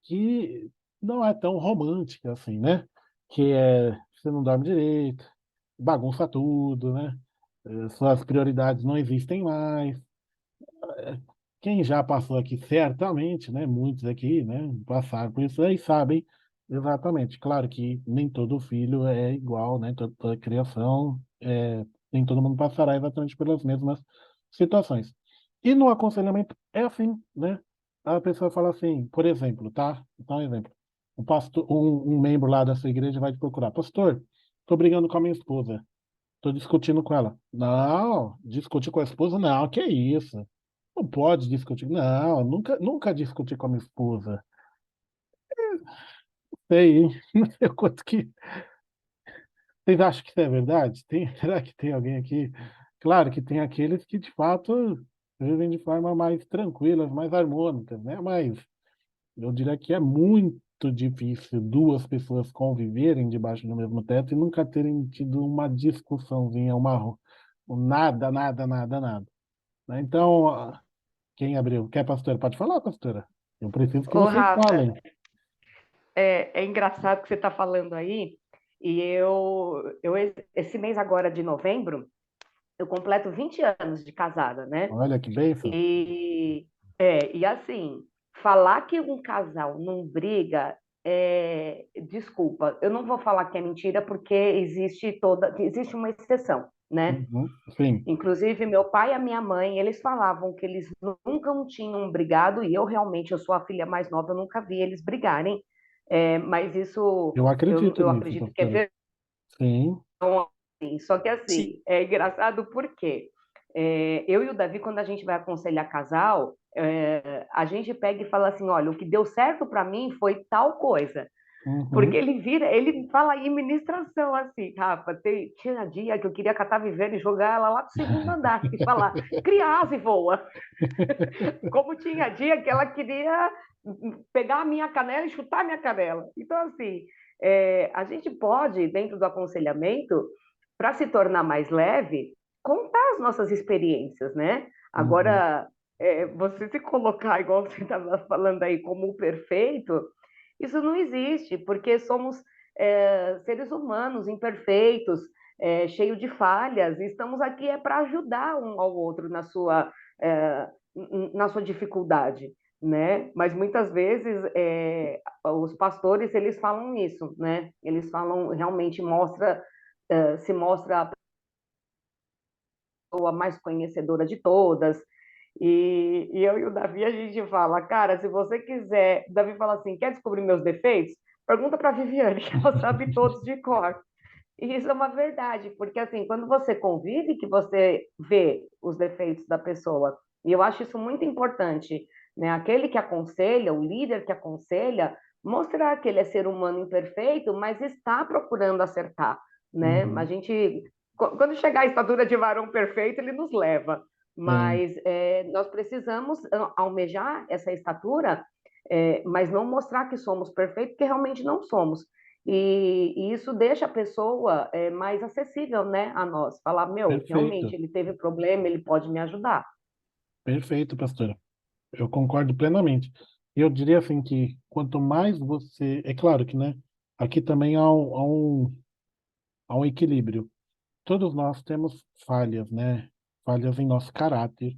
A: que não é tão romântica assim, né? Que é você não dorme direito, bagunça tudo, né? Suas prioridades não existem mais. Quem já passou aqui certamente, né? Muitos aqui, né? Passaram por isso aí sabem exatamente. Claro que nem todo filho é igual, né? Toda criação, nem todo mundo passará exatamente pelas mesmas situações. E no aconselhamento é assim, né? A pessoa fala assim, por exemplo, tá? Vou dar um exemplo. Um pastor, um membro lá da sua igreja vai te procurar. Pastor, estou brigando com a minha esposa. Estou discutindo com ela. Não, discutir com a esposa, não, que isso? Não pode discutir. Não, nunca discuti com a minha esposa. Sei, hein? Não sei o quanto que. Vocês acham que isso é verdade? Será que tem alguém aqui? Claro que tem aqueles que, de fato, vivem de forma mais tranquila, mais harmônica, né? Mas eu diria que é muito difícil duas pessoas conviverem debaixo do mesmo teto e nunca terem tido uma discussãozinha, Nada, nada, nada, nada. Né? Então, quem abriu? Quer, pastora? Pode falar, pastora. Eu preciso que
B: Ô,
A: vocês
B: Rafa,
A: falem.
B: é engraçado que você está falando aí, e esse mês agora de novembro, eu completo 20 anos de casada, né?
A: Olha que bênção.
B: E assim, falar que um casal não briga, desculpa, eu não vou falar que é mentira, porque existe uma exceção, né?
A: Uhum, sim,
B: Inclusive, meu pai e a minha mãe, eles falavam que eles nunca tinham brigado, e eu realmente, eu sou a filha mais nova, eu nunca vi eles brigarem, mas isso
A: eu acredito
B: eu
A: nisso,
B: acredito que é
A: pastora. Sim,
B: verdade. Só que
C: Sim.
B: assim, é engraçado porque eu e o Davi, quando a gente vai aconselhar casal, a gente pega e fala assim, olha, o que deu certo para mim foi tal coisa. Porque
A: uhum.
B: ele fala em ministração assim, Rafa, tinha dia que eu queria catar a Viviane e jogar ela lá pro segundo andar e falar, cria asa e voa. Como tinha dia que ela queria pegar a minha canela e chutar a minha canela. Então, assim, a gente pode, dentro do aconselhamento, para se tornar mais leve, contar as nossas experiências, né?
A: Uhum.
B: Agora, você se colocar, igual você estava falando aí, como o perfeito, isso não existe, porque somos seres humanos imperfeitos, cheios de falhas, e estamos aqui para ajudar um ao outro é, na sua dificuldade, né? Mas muitas vezes os pastores eles falam isso, né? Eles falam realmente se mostra a pessoa mais conhecedora de todas. E eu e o Davi a gente fala, cara, se você quiser, o Davi fala assim, quer descobrir meus defeitos? Pergunta para a Viviane, que ela sabe todos de cor. E isso é uma verdade, porque assim, quando você convive, que você vê os defeitos da pessoa. E eu acho isso muito importante, né? Aquele que aconselha, o líder que aconselha, mostrar que ele é ser humano imperfeito, mas está procurando acertar, né? A
A: Uhum.
B: gente, quando chegar à estatura de varão perfeito, ele nos leva.
A: Sim,
B: Mas nós precisamos almejar essa estatura, mas não mostrar que somos perfeitos, porque realmente não somos. E isso deixa a pessoa mais acessível, né, a nós. Falar, meu, realmente,
A: perfeito.
B: ele teve problema, ele pode me ajudar.
A: Perfeito, pastora. Eu concordo plenamente. Eu diria assim que quanto mais você. É claro que, né? Aqui também há um equilíbrio. Todos nós temos falhas, né? Falhas em nosso caráter,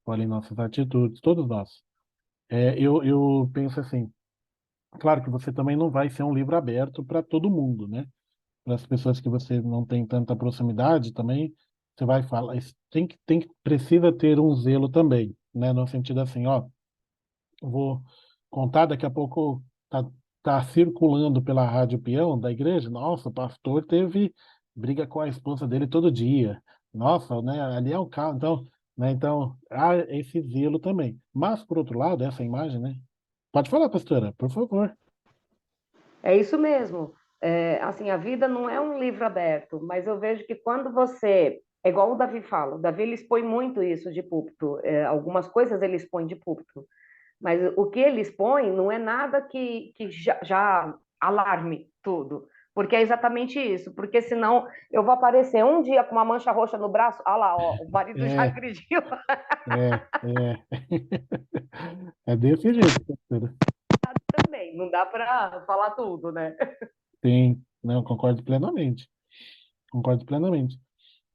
A: falhas em nossas atitudes, todos nós. Eu penso assim, claro que você também não vai ser um livro aberto para todo mundo, né? Para as pessoas que você não tem tanta proximidade também, você vai falar, precisa ter um zelo também, né? No sentido assim, ó, vou contar daqui a pouco, tá circulando pela rádio peão da igreja, nossa, o pastor teve briga com a esposa dele todo dia. Nossa, né? Ali é o carro, então, né? Então, há esse zelo também. Mas, por outro lado, essa imagem, né? Pode falar, pastora, por favor.
B: É isso mesmo. Assim, a vida não é um livro aberto, mas eu vejo que quando você. É igual o Davi fala, o Davi ele expõe muito isso de púlpito. Algumas coisas ele expõe de púlpito, mas o que ele expõe não é nada que já alarme tudo. Porque é exatamente isso. Porque senão eu vou aparecer um dia com uma mancha roxa no braço. Ah lá, ó, o marido já
A: É,
B: agrediu
A: é. É desse jeito, pastora.
B: também. Não dá para falar tudo, né?
A: Sim, não, concordo plenamente. Concordo plenamente.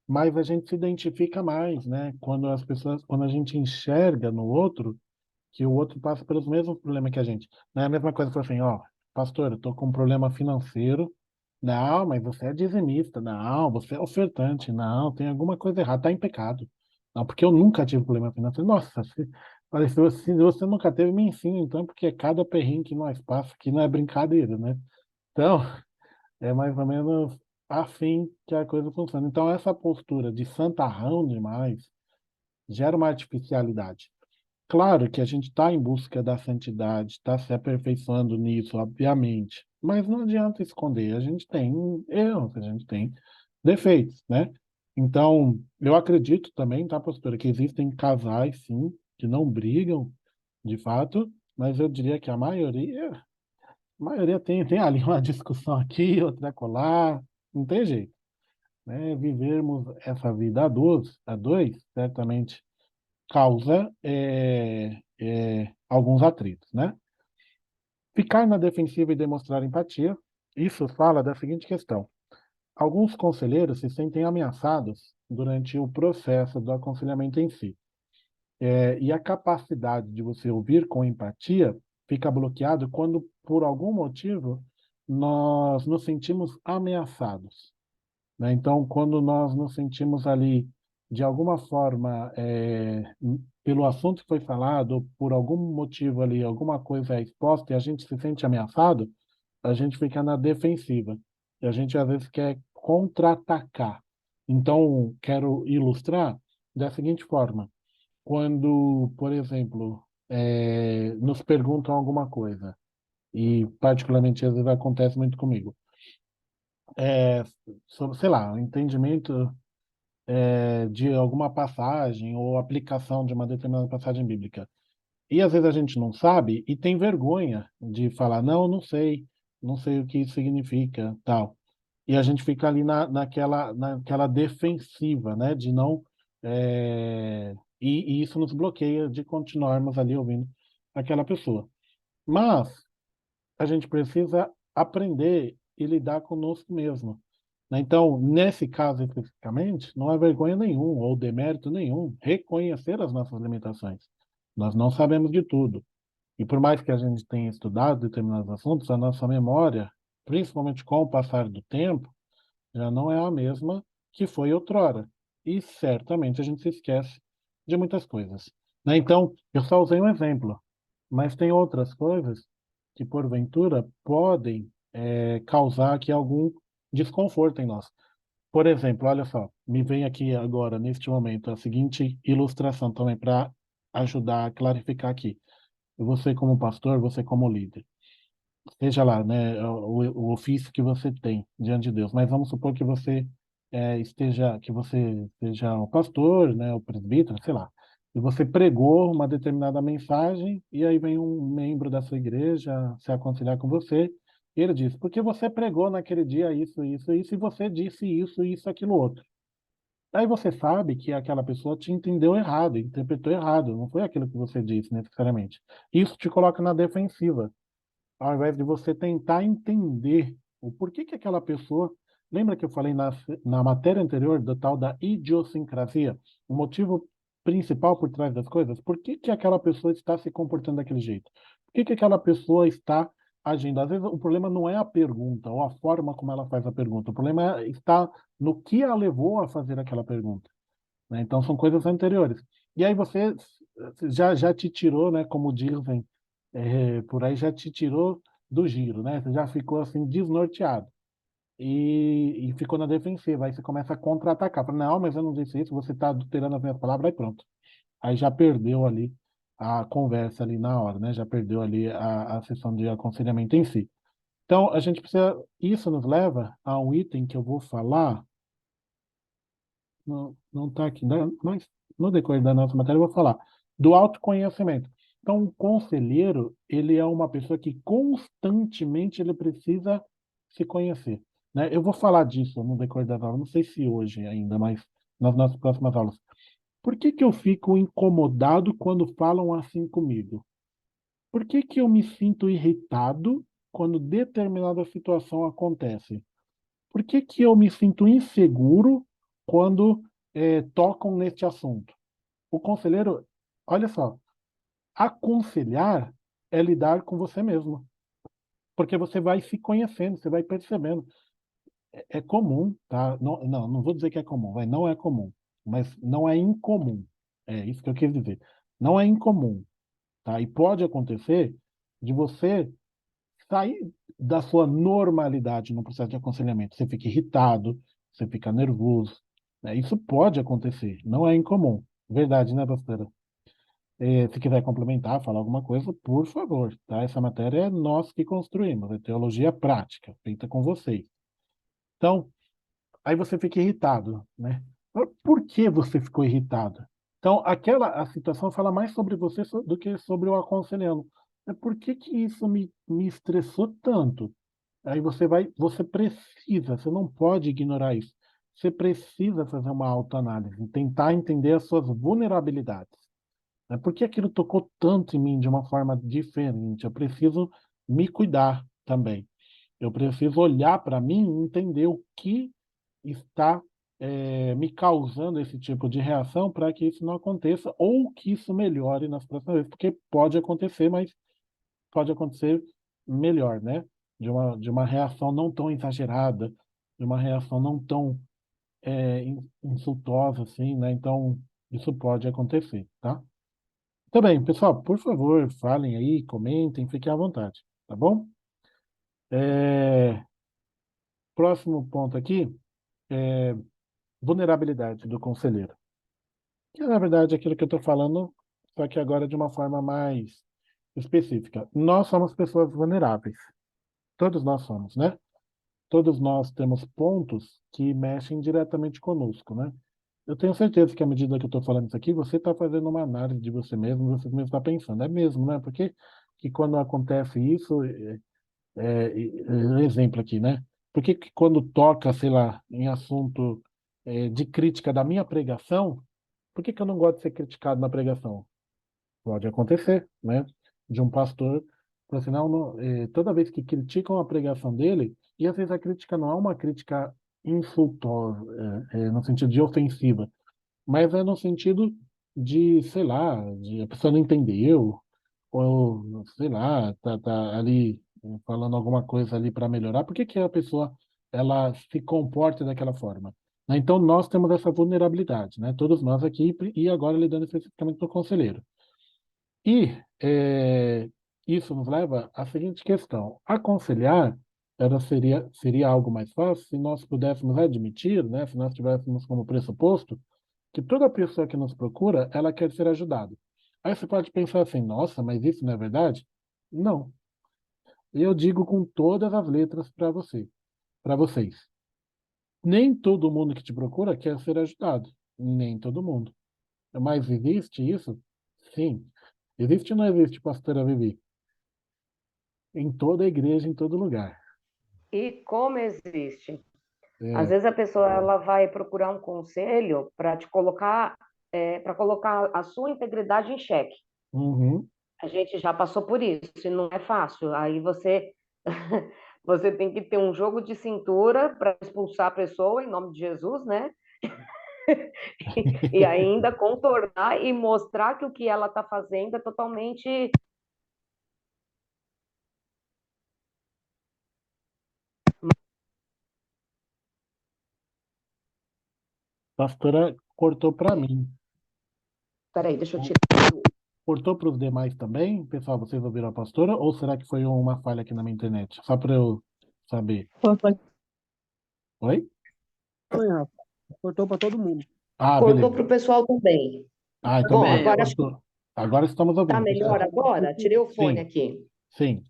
A: Mas a gente se identifica mais, né? Quando a gente enxerga no outro que o outro passa pelos mesmos problemas que a gente. Não é a mesma coisa que assim, ó, pastor, eu tô com um problema financeiro. Não, mas você é dizimista. Não, você é ofertante. Não, tem alguma coisa errada, tá em pecado. Não, porque eu nunca tive problema financeiro. Nossa, se você nunca teve, me ensina então, porque cada perrengue que nós passamos aqui não é brincadeira, né? Então, é mais ou menos assim que a coisa funciona. Então, essa postura de santarrão demais gera uma artificialidade. Claro que a gente está em busca da santidade, está se aperfeiçoando nisso, obviamente, mas não adianta esconder. A gente tem erros, a gente tem defeitos, né? Então, eu acredito também, tá, pastora, que existem casais, sim, que não brigam, de fato, mas eu diria que a maioria tem ali uma discussão aqui, outra colar, não tem jeito. né? Vivermos essa vida a dois certamente causa alguns atritos, né? Ficar na defensiva e demonstrar empatia, isso fala da seguinte questão. Alguns conselheiros se sentem ameaçados durante o processo do aconselhamento em si. E a capacidade de você ouvir com empatia fica bloqueado quando, por algum motivo, nós nos sentimos ameaçados, né? Então, quando nós nos sentimos ali, de alguma forma, pelo assunto que foi falado, ou por algum motivo ali, alguma coisa é exposta e a gente se sente ameaçado, a gente fica na defensiva. E a gente, às vezes, quer contra-atacar. Então, quero ilustrar da seguinte forma. Quando, por exemplo, nos perguntam alguma coisa, e particularmente às vezes acontece muito comigo, é, sobre, sei lá, o entendimento de alguma passagem ou aplicação de uma determinada passagem bíblica. E às vezes a gente não sabe e tem vergonha de falar, não, não sei o que isso significa, tal. E a gente fica ali naquela defensiva, né, de não. E isso nos bloqueia de continuarmos ali ouvindo aquela pessoa. Mas a gente precisa aprender e lidar conosco mesmo, né? Então, nesse caso especificamente, não há vergonha nenhum ou demérito nenhum reconhecer as nossas limitações. Nós não sabemos de tudo. E por mais que a gente tenha estudado determinados assuntos, a nossa memória, principalmente com o passar do tempo, já não é a mesma que foi outrora. E certamente a gente se esquece de muitas coisas, né? Então, eu só usei um exemplo, mas tem outras coisas que, porventura, podem causar aqui algum desconforto em nós. Por exemplo, olha só, me vem aqui agora, neste momento, a seguinte ilustração também para ajudar a clarificar aqui. Você como pastor, você como líder, seja lá, né, o ofício que você tem diante de Deus, mas vamos supor que você que você seja o pastor, né, o presbítero, sei lá, e você pregou uma determinada mensagem e aí vem um membro da sua igreja se aconselhar com você e ele diz, porque você pregou naquele dia isso, isso, isso, e você disse isso, isso, aquilo outro. Aí você sabe que aquela pessoa te entendeu errado, interpretou errado, não foi aquilo que você disse necessariamente. Isso te coloca na defensiva ao invés de você tentar entender o porquê que aquela pessoa. Lembra que eu falei na matéria anterior da tal da idiosincrasia? O motivo principal por trás das coisas? Por que que aquela pessoa está se comportando daquele jeito? Por que que aquela pessoa está agindo? Às vezes o problema não é a pergunta ou a forma como ela faz a pergunta. O problema está no que a levou a fazer aquela pergunta, né? Então são coisas anteriores. E aí você já te tirou, né, como dizem por aí, já te tirou do giro, né? Você já ficou assim desnorteado e ficou na defensiva. Aí você começa a contra-atacar. Fala, não, mas eu não disse isso, você está adulterando as minhas palavras, aí pronto. Aí já perdeu ali a conversa ali na hora, né? Já perdeu ali a sessão de aconselhamento em si. Então, a gente precisa. Isso nos leva a um item que eu vou falar. Não está aqui, né? Mas no decorrer da nossa matéria eu vou falar do autoconhecimento. Então, o conselheiro, ele é uma pessoa que constantemente ele precisa se conhecer, né? Eu vou falar disso no decorrer das aulas, não sei se hoje ainda, mas nas nossas próximas aulas. Por que que eu fico incomodado quando falam assim comigo? Por que que eu me sinto irritado quando determinada situação acontece? Por que que eu me sinto inseguro quando tocam neste assunto? O conselheiro, olha só, aconselhar é lidar com você mesmo, porque você vai se conhecendo, você vai percebendo. É comum, tá? Não vou dizer que é comum, não é comum, mas não é incomum. É isso que eu quis dizer. Não é incomum, tá? E pode acontecer de você sair da sua normalidade no processo de aconselhamento. Você fica irritado, você fica nervoso, né? Isso pode acontecer, não é incomum. Verdade, né, pastora? Se quiser complementar, falar alguma coisa, por favor, tá? Essa matéria é nós que construímos, é teologia prática, feita com vocês. Então, aí você fica irritado, né? Por que você ficou irritado? Então, a situação fala mais sobre você do que sobre o aconselhando. Por que que isso me estressou tanto? Aí você precisa, você não pode ignorar isso. você precisa fazer uma autoanálise, tentar entender as suas vulnerabilidades. Né? Por que aquilo tocou tanto em mim de uma forma diferente? Eu preciso me cuidar também. Eu preciso olhar para mim e entender o que está me causando esse tipo de reação para que isso não aconteça ou que isso melhore nas próximas vezes, porque pode acontecer, mas pode acontecer melhor, né? De uma reação não tão exagerada, de uma reação não tão insultosa assim, né? Então, isso pode acontecer, tá? Tá bem, pessoal, por favor, falem aí, comentem, fiquem à vontade, tá bom? É, Próximo ponto aqui, vulnerabilidade do conselheiro. Que, na verdade, é aquilo que eu estou falando, só que agora de uma forma mais específica. Nós somos pessoas vulneráveis. Todos nós somos, né? Todos nós temos pontos que mexem diretamente conosco, né? Eu tenho certeza que à medida que eu estou falando isso aqui, você está fazendo uma análise de você mesmo está pensando, é mesmo, né? Porque que quando acontece isso, um exemplo aqui, né? Por que que quando toca, sei lá, em assunto de crítica da minha pregação, por que que eu não gosto de ser criticado na pregação? Pode acontecer, né? De um pastor, por sinal, toda vez que criticam a pregação dele, e às vezes a crítica não é uma crítica insultosa, no sentido de ofensiva, mas é no sentido de, sei lá, de a pessoa não entendeu, ou sei lá, tá ali falando alguma coisa ali para melhorar. Por que que a pessoa ela se comporta daquela forma? Né? Então nós temos essa vulnerabilidade, né? Todos nós aqui e agora lidando especificamente com o conselheiro. E isso nos leva à seguinte questão: aconselhar seria algo mais fácil se nós pudéssemos admitir, né? Se nós tivéssemos como pressuposto que toda pessoa que nos procura, ela quer ser ajudada. Aí você pode pensar assim, nossa, mas isso não é verdade? Não. Eu digo com todas as letras para vocês. Nem todo mundo que te procura quer ser ajudado. Nem todo mundo. Mas existe isso? Sim. Existe ou não existe, pastora Vivi? Em toda a igreja, em todo lugar.
B: E como existe? Às
A: É.
B: vezes a pessoa ela vai procurar um conselho para te colocar, para colocar a sua integridade em xeque.
A: Uhum.
B: A gente já passou por isso e não é fácil. Aí você você tem que ter um jogo de cintura para expulsar a pessoa em nome de Jesus, né? E ainda contornar e mostrar que o que ela está fazendo é totalmente.
A: Pastora cortou para mim.
B: Peraí, deixa eu tirar.
A: Cortou para os demais também? Pessoal, vocês ouviram a pastora? Ou será que foi uma falha aqui na minha internet? Só para eu saber.
D: Foi,
A: Oi?
D: Rafa. Cortou para todo mundo.
A: Ah,
B: Cortou
A: beleza.
B: para o pessoal também.
A: Ah, então
B: Bom,
A: beleza.
B: agora acho que
A: Cortou. Agora estamos
B: está
A: ouvindo,
B: melhor
A: pessoal.
B: agora. Tirei o fone
A: Sim,
B: aqui.
A: sim.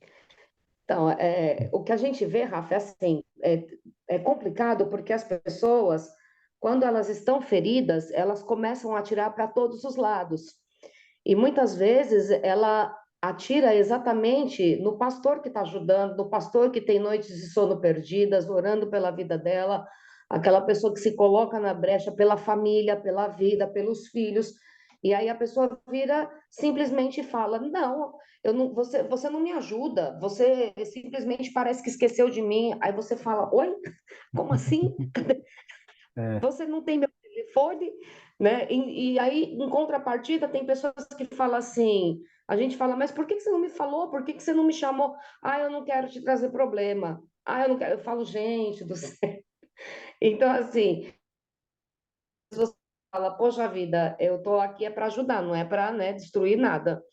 B: Então, o que a gente vê, Rafa, é assim, é complicado porque as pessoas, quando elas estão feridas, elas começam a atirar para todos os lados. E muitas vezes ela atira exatamente no pastor que está ajudando, no pastor que tem noites de sono perdidas, orando pela vida dela, aquela pessoa que se coloca na brecha pela família, pela vida, pelos filhos. E aí a pessoa vira simplesmente e fala: Não, eu não, você não me ajuda, você simplesmente parece que esqueceu de mim. Aí você fala: Oi, como assim?
A: É,
B: Você não tem meu telefone, né? E aí, em contrapartida, tem pessoas que falam assim, a gente fala, mas por que que você não me falou? Por que que você não me chamou? Ah, eu não quero te trazer problema. Ah, eu não quero. Eu falo, gente do céu. Então, assim, se você fala, poxa vida, eu tô aqui é para ajudar, não é para, né, destruir nada.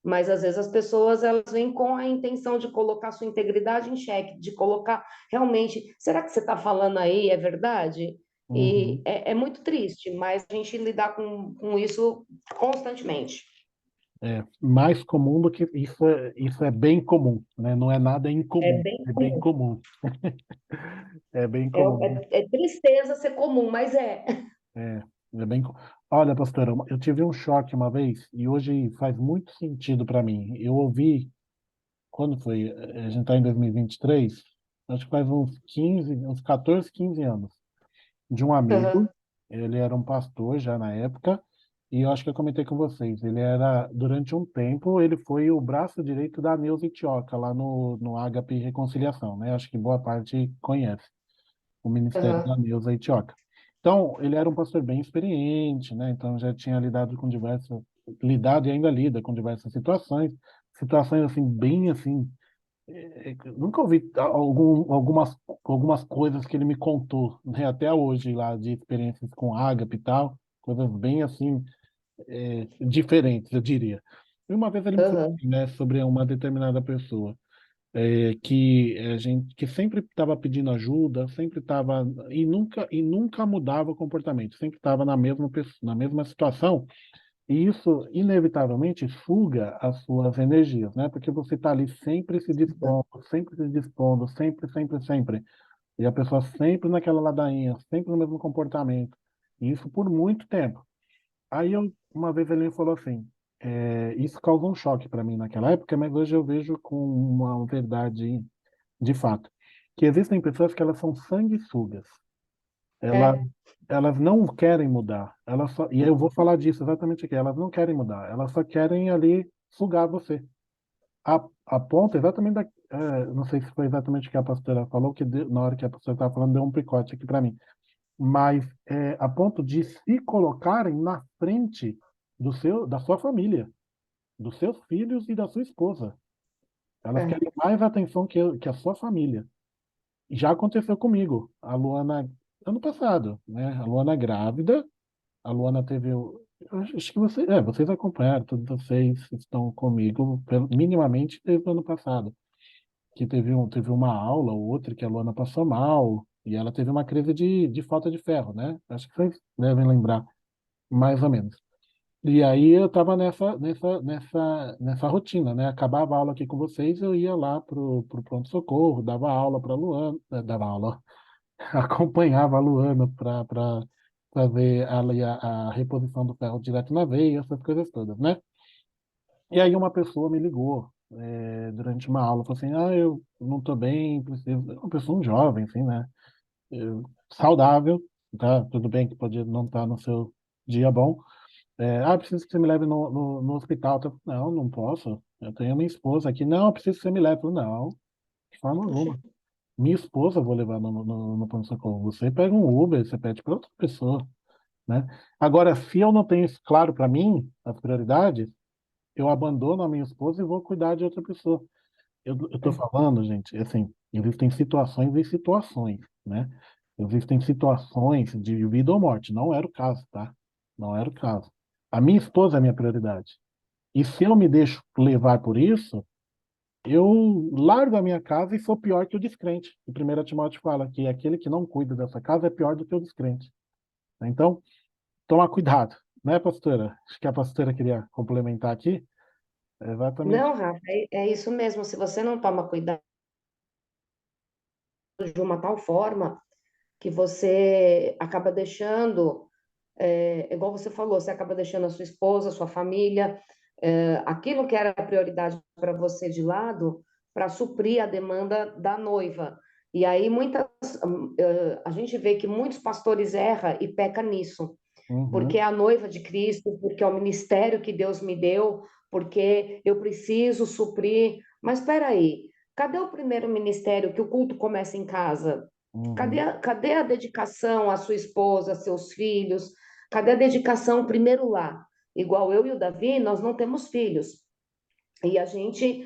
B: Mas às vezes as pessoas elas vêm com a intenção de colocar sua integridade em xeque, de colocar realmente, será que você está falando aí é verdade? E
A: uhum.
B: é muito triste, mas a gente lidar com isso constantemente.
A: Mais comum do que isso é bem comum, né? Não é nada
B: É
A: incomum,
B: bem
A: é bem
B: comum.
A: comum. É bem
B: É,
A: comum.
B: é tristeza ser comum, mas é.
A: É, é bem. Olha, pastora, eu tive um choque uma vez e hoje faz muito sentido para mim. Eu ouvi, quando foi? A gente está em 2023, acho que faz uns 15, uns 14, 15 anos. de um
B: Aham,
A: amigo. Ele era um pastor já na época, e eu acho que eu comentei com vocês. Ele era, durante um tempo, ele foi o braço direito da Neuza Itioca, lá no Ágape Reconciliação, né? Acho que boa parte conhece o ministério da
B: aham,
A: Neuza Itioca. Então, ele era um pastor bem experiente, né? Então, já tinha lidado e ainda lida com diversas situações assim, bem assim. Nunca ouvi algumas coisas que ele me contou, né? Até hoje, lá, de experiências com ágape e tal, coisas bem assim, diferentes, eu diria. E uma vez ele me falou
B: aham,
A: assim, né, sobre uma determinada pessoa que a gente que sempre estava pedindo ajuda, sempre estava e nunca mudava o comportamento, sempre estava na mesma situação, e isso inevitavelmente suga as suas energias, né? Porque você está ali sempre se dispondo, sempre, sempre, sempre, e a pessoa sempre naquela ladainha, sempre no mesmo comportamento, e isso por muito tempo. Uma vez ele me falou assim, isso causou um choque para mim naquela época, mas hoje eu vejo com uma verdade de fato, que existem pessoas que elas são sanguessugas. Ela,
B: é,
A: elas não querem mudar. E eu vou falar disso exatamente aqui. Elas não querem mudar. Elas só querem ali sugar você. A ponto exatamente não sei se foi exatamente o que a pastora falou, na hora que a pastora estava falando, deu um picote aqui para mim. Mas a ponto de se colocarem na frente da sua família, dos seus filhos e da sua esposa. Elas
B: é.
A: querem mais atenção que a sua família. Já aconteceu comigo. A Luana, ano passado, né? A Luana grávida, a Luana teve. Eu acho que vocês acompanharam, todos vocês estão comigo, minimamente desde o ano passado. Que teve uma aula ou outra que a Luana passou mal, e ela teve uma crise de falta de ferro, né? Acho que vocês devem lembrar, mais ou menos. E aí eu estava nessa rotina, né? Acabava a aula aqui com vocês, eu ia lá pro pronto-socorro, dava aula para Luana, dava aula, acompanhava a Luana para fazer a reposição do ferro direto na veia, essas coisas todas, né? E aí uma pessoa me ligou durante uma aula, falou assim, eu não estou bem, preciso... Uma pessoa, um jovem, assim, né? Saudável, tá? Tudo bem que pode não estar no seu dia bom. Preciso que você me leve no hospital. Eu falei, não, não posso. Eu tenho minha esposa aqui. Não, preciso que você me leve. Eu falei, não, de forma alguma. Minha esposa eu vou levar no pronto-socorro. Você pega um Uber, você pede para outra pessoa, né? Agora, se eu não tenho isso claro para mim, as prioridades, eu abandono a minha esposa e vou cuidar de outra pessoa. Eu estou falando, gente, assim, existem situações e situações, né? Existem situações de vida ou morte. Não era o caso, tá? Não era o caso. A minha esposa é a minha prioridade. E se eu me deixo levar por isso, eu largo a minha casa e sou pior que o descrente. O 1 Timóteo fala que aquele que não cuida dessa casa é pior do que o descrente. Então, tomar cuidado, né, pastora? Acho que a pastora queria complementar aqui. É exatamente.
B: Não, Rafa, é isso mesmo. Se você não toma cuidado de uma tal forma que você acaba deixando, igual você falou, você acaba deixando a sua esposa, a sua família, aquilo que era a prioridade para você de lado, para suprir a demanda da noiva. E aí a gente vê que muitos pastores erram e pecam nisso, porque
A: Uhum,
B: é a noiva de Cristo, porque é o ministério que Deus me deu, porque eu preciso suprir. Mas espera aí, cadê o primeiro ministério que o culto começa em casa? Cadê,
A: uhum.
B: cadê a dedicação à sua esposa, a seus filhos? Cadê a dedicação primeiro lá? Igual eu e o Davi, nós não temos filhos. E a gente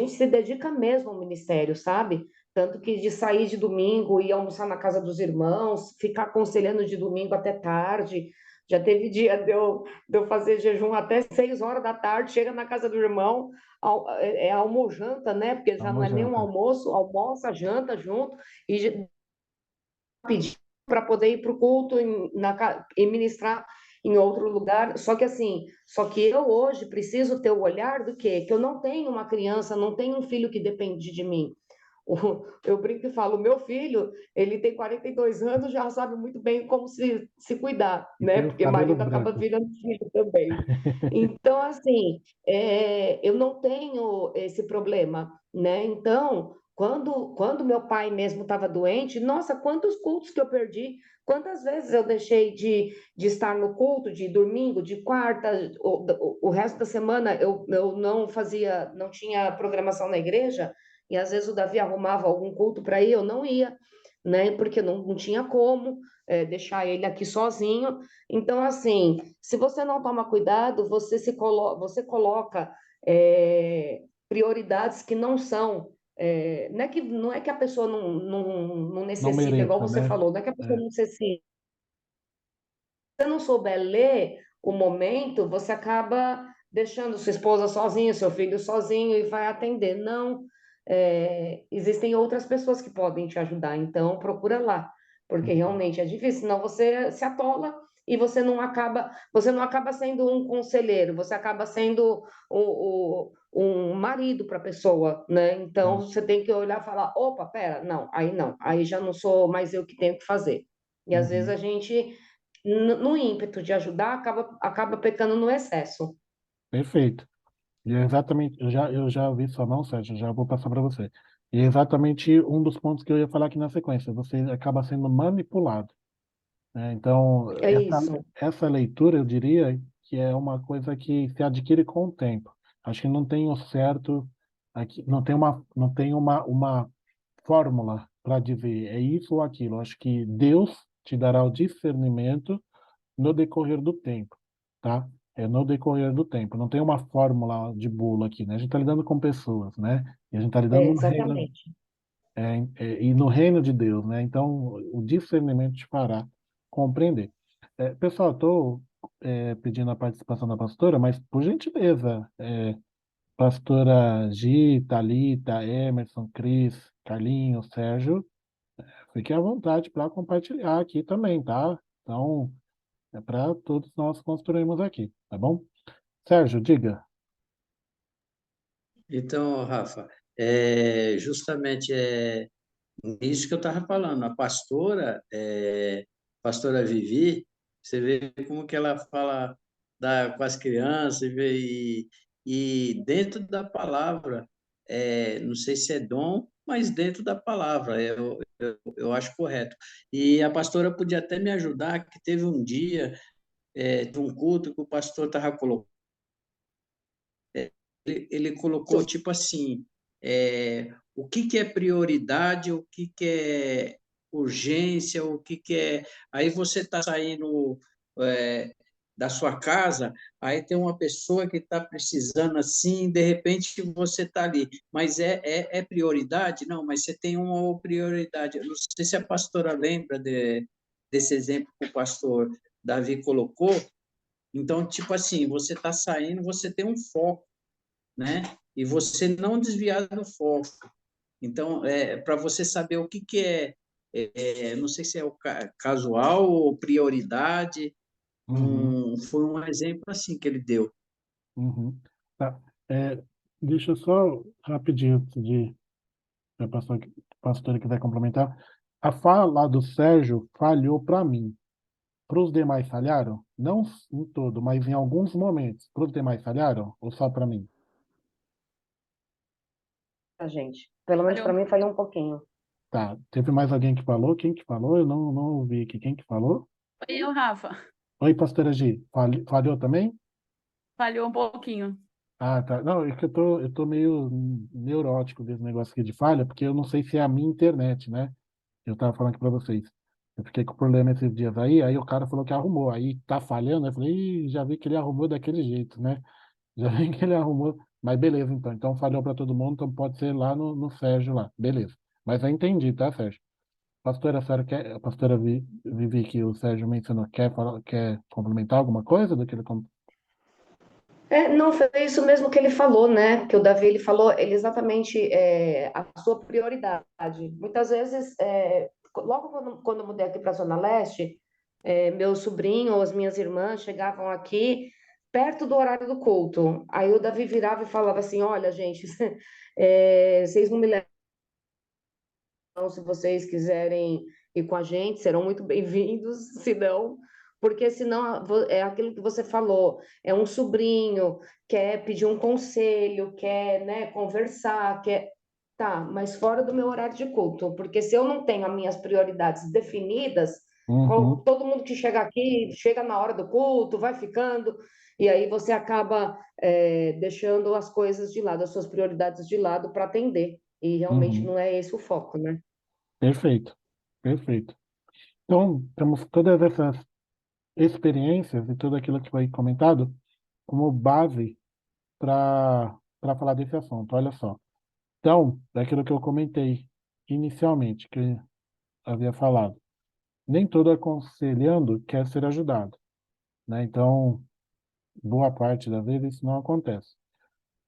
B: se dedica mesmo ao ministério, sabe? Tanto que de sair de domingo, ir almoçar na casa dos irmãos, ficar aconselhando de domingo até tarde. Já teve dia de eu fazer jejum até 6 horas da tarde, chega na casa do irmão, almojanta, né? Porque já não
A: Amo
B: é nem um
A: janta.
B: almoço, almoça, janta junto, e pedir para poder ir para o culto e ministrar em outro lugar. Só que assim, só que eu hoje preciso ter o olhar do quê? Que eu não tenho uma criança, não tenho um filho que depende de mim. Eu brinco e falo, meu filho, ele tem 42 anos, já sabe muito bem como se cuidar,
A: E
B: né?
A: tem os
B: Porque
A: cabelos
B: marido acaba
A: brancos.
B: virando filho também. Então, assim, eu não tenho esse problema, né? Então, Quando meu pai mesmo estava doente, nossa, quantos cultos que eu perdi, quantas vezes eu deixei de estar no culto, de domingo, de quarta, o resto da semana eu não fazia, não tinha programação na igreja, e às vezes o Davi arrumava algum culto para ir, eu não ia, né? Porque não tinha como deixar ele aqui sozinho. Então, assim, se você não toma cuidado, você coloca prioridades que não são não é que a pessoa não
A: Não
B: necessita, igual
A: mereça,
B: você
A: né?
B: falou, não é que a pessoa
A: É,
B: não necessita. Se você não souber ler o momento, você acaba deixando sua esposa sozinha, seu filho sozinho e vai atender. Não, existem outras pessoas que podem te ajudar, então procura lá, porque
A: uhum,
B: realmente é difícil, senão você se atola e você não acaba sendo um conselheiro, você acaba sendo um marido para a pessoa, né? Então
A: é,
B: você tem que olhar e falar, opa, pera, não, aí já não sou mais eu que tenho que fazer. E às vezes
A: uhum.
B: a gente no ímpeto de ajudar, acaba pecando no excesso.
A: Perfeito. E é exatamente, eu já vi sua mão, Sérgio, já vou passar para você. E é exatamente um dos pontos que eu ia falar aqui na sequência. Você acaba sendo manipulado, né? Então,
B: É isso.
A: essa leitura, eu diria que é uma coisa que se adquire com o tempo. Acho que não tem o certo, aqui, não tem uma fórmula para dizer é isso ou aquilo. Acho que Deus te dará o discernimento no decorrer do tempo, tá? É no decorrer do tempo. Não tem uma fórmula de bolo aqui, né? A gente está lidando com pessoas, né? E a gente está lidando no reino,
B: Exatamente.
A: e no reino de Deus, né? Então, o discernimento te fará compreender. Pessoal, estou pedindo a participação da pastora, mas por gentileza, pastora Gi, Thalita, Emerson, Cris, Carlinhos, Sérgio, fiquem à vontade para compartilhar aqui também, tá? Então, é para todos nós construirmos aqui, tá bom? Sérgio, diga.
C: Então, Rafa, justamente isso que eu estava falando. A pastora Vivi, você vê como que ela fala com as crianças e dentro da palavra, não sei se é dom, mas dentro da palavra, eu acho correto. E a pastora podia até me ajudar, que teve um dia, de um culto que o pastor estava colocando, ele colocou tipo assim, o que que é prioridade, o que que é urgência, o que que é. Aí você está saindo é, da sua casa, aí tem uma pessoa que está precisando assim, de repente você está ali, mas é prioridade? Não, mas você tem uma prioridade. Eu não sei se a pastora lembra desse exemplo que o pastor Davi colocou. Então, tipo assim, você está saindo, você tem um foco, né? E você não desviar do foco. Então, para você saber o que que não sei se é o casual ou prioridade,
A: Uhum,
C: foi um exemplo assim que ele deu.
A: uhum. Tá. É, deixa eu só rapidinho, antes de a pastora quiser complementar. A fala do Sérgio falhou para mim. Para os demais falharam? Não em todo, mas em alguns momentos. Para os demais falharam? Ou só para mim?
B: A gente. Pelo menos
E: Olha,
B: para mim falhou um pouquinho.
A: Tá. Teve mais alguém que falou? Quem que falou? Eu não ouvi aqui. Quem que falou?
E: foi eu, Rafa.
A: Oi, pastora Gi. Falhou também?
E: Falhou um pouquinho.
A: Ah, tá. Não, é que eu tô meio neurótico desse negócio aqui de falha, porque eu não sei se é a minha internet, né? Eu tava falando aqui pra vocês. Eu fiquei com problema esses dias aí o cara falou que arrumou. Aí tá falhando, eu falei, "Ih, já vi que ele arrumou daquele jeito, né? Já vi que ele arrumou. Mas beleza, então. Então falhou pra todo mundo, então pode ser lá no Sérgio lá. Beleza. Mas eu entendi, tá, Sérgio? Pastora, a pastora Vivi que o Sérgio mencionou, quer complementar alguma coisa do que ele
B: Não, foi isso mesmo que ele falou, né? Que o Davi ele falou ele exatamente a sua prioridade. Muitas vezes, logo quando eu mudei aqui para a Zona Leste, meu sobrinho ou as minhas irmãs chegavam aqui perto do horário do culto. Aí o Davi virava e falava assim: Olha, gente, vocês não me levam se vocês quiserem ir com a gente, serão muito bem-vindos, se não, porque senão é aquilo que você falou, é um sobrinho, quer pedir um conselho, quer, né, conversar, quer. Tá, mas fora do meu horário de culto, porque se eu não tenho as minhas prioridades definidas,
A: Uhum,
B: todo mundo que chega aqui chega na hora do culto, vai ficando, e aí você acaba deixando as coisas de lado, as suas prioridades de lado para atender. E realmente
A: uhum.
B: não é esse o foco, né?
A: Perfeito, perfeito. Então, temos todas essas experiências e tudo aquilo que foi comentado como base para falar desse assunto. Olha só. Então, é aquilo que eu comentei inicialmente, que eu havia falado. Nem todo aconselhando quer ser ajudado, né? Então, boa parte das vezes isso não acontece.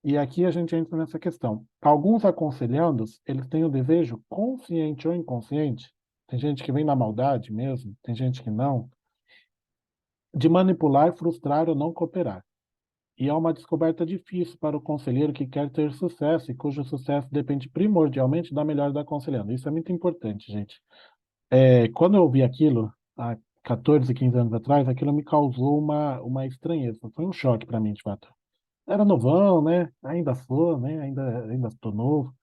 A: E aqui a gente entra nessa questão. Alguns aconselhandos, eles têm o desejo, consciente ou inconsciente, tem gente que vem na maldade mesmo, tem gente que não, de manipular, frustrar ou não cooperar. E é uma descoberta difícil para o conselheiro que quer ter sucesso e cujo sucesso depende primordialmente da melhora do aconselhando. Isso é muito importante, gente. Quando eu ouvi aquilo, há 14, 15 anos atrás, aquilo me causou uma estranheza. Foi um choque para mim, de fato. Era novão, né? Ainda sou, né? Ainda estou novo.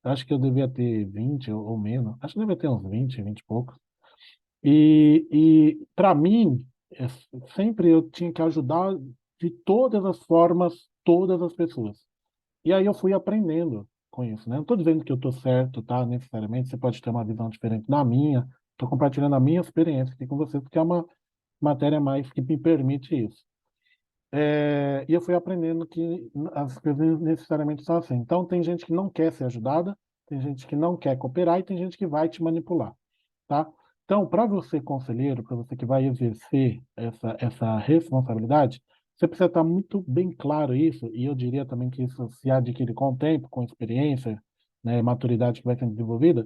A: Acho que eu devia ter 20 ou menos. Acho que devia ter uns 20 e poucos. E para mim, é, sempre eu tinha que ajudar de todas as formas, todas as pessoas. E aí eu fui aprendendo com isso, né? Não estou dizendo que eu estou certo, tá? Necessariamente, você pode ter uma visão diferente da minha. Estou compartilhando a minha experiência aqui com vocês, porque é uma matéria mais que me permite isso. E eu fui aprendendo que as coisas necessariamente são assim. Então, tem gente que não quer ser ajudada, tem gente que não quer cooperar e tem gente que vai te manipular, tá? Então, para você, conselheiro, para você que vai exercer essa responsabilidade, você precisa estar muito bem claro isso, e eu diria também que isso se adquire com o tempo, com experiência, né, maturidade que vai sendo desenvolvida,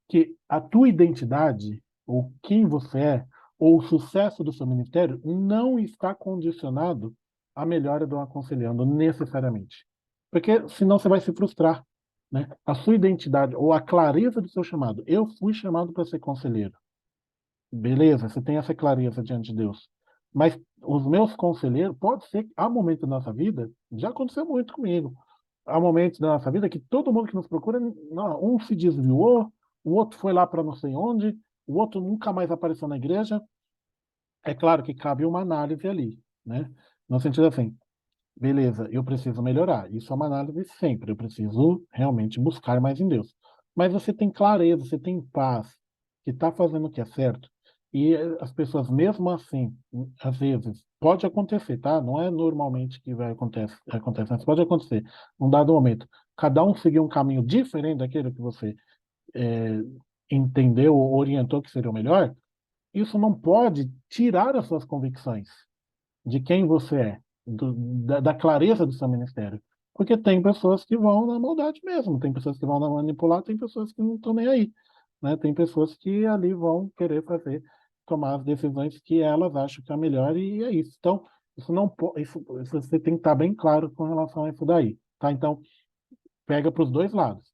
A: que a tua identidade, ou quem você é, ou o sucesso do seu ministério, não está condicionado à melhora do aconselhando, necessariamente. Porque senão você vai se frustrar, né? A sua identidade, ou a clareza do seu chamado. Eu fui chamado para ser conselheiro. Beleza, você tem essa clareza diante de Deus. Mas os meus conselheiros, pode ser que há momentos da nossa vida, já aconteceu muito comigo, há momentos da nossa vida que todo mundo que nos procura, não, um se desviou, o outro foi lá para não sei onde, o outro nunca mais apareceu na igreja. É claro que cabe uma análise ali, né? No sentido assim, beleza, eu preciso melhorar. Isso é uma análise sempre. Eu preciso realmente buscar mais em Deus. Mas você tem clareza, você tem paz, que está fazendo o que é certo. E as pessoas, mesmo assim, às vezes, pode acontecer, tá? Não é normalmente que vai acontecer, mas pode acontecer. Num dado momento, cada um seguir um caminho diferente daquele que você é, entendeu ou orientou que seria o melhor. Isso não pode tirar as suas convicções de quem você é, da clareza do seu ministério. Porque tem pessoas que vão na maldade mesmo, tem pessoas que vão na manipular, tem pessoas que não estão nem aí, né? Tem pessoas que ali vão querer tomar as decisões que elas acham que é melhor e é isso. Então, isso não isso você tem que estar bem claro com relação a isso daí, tá? Então, pega para os dois lados.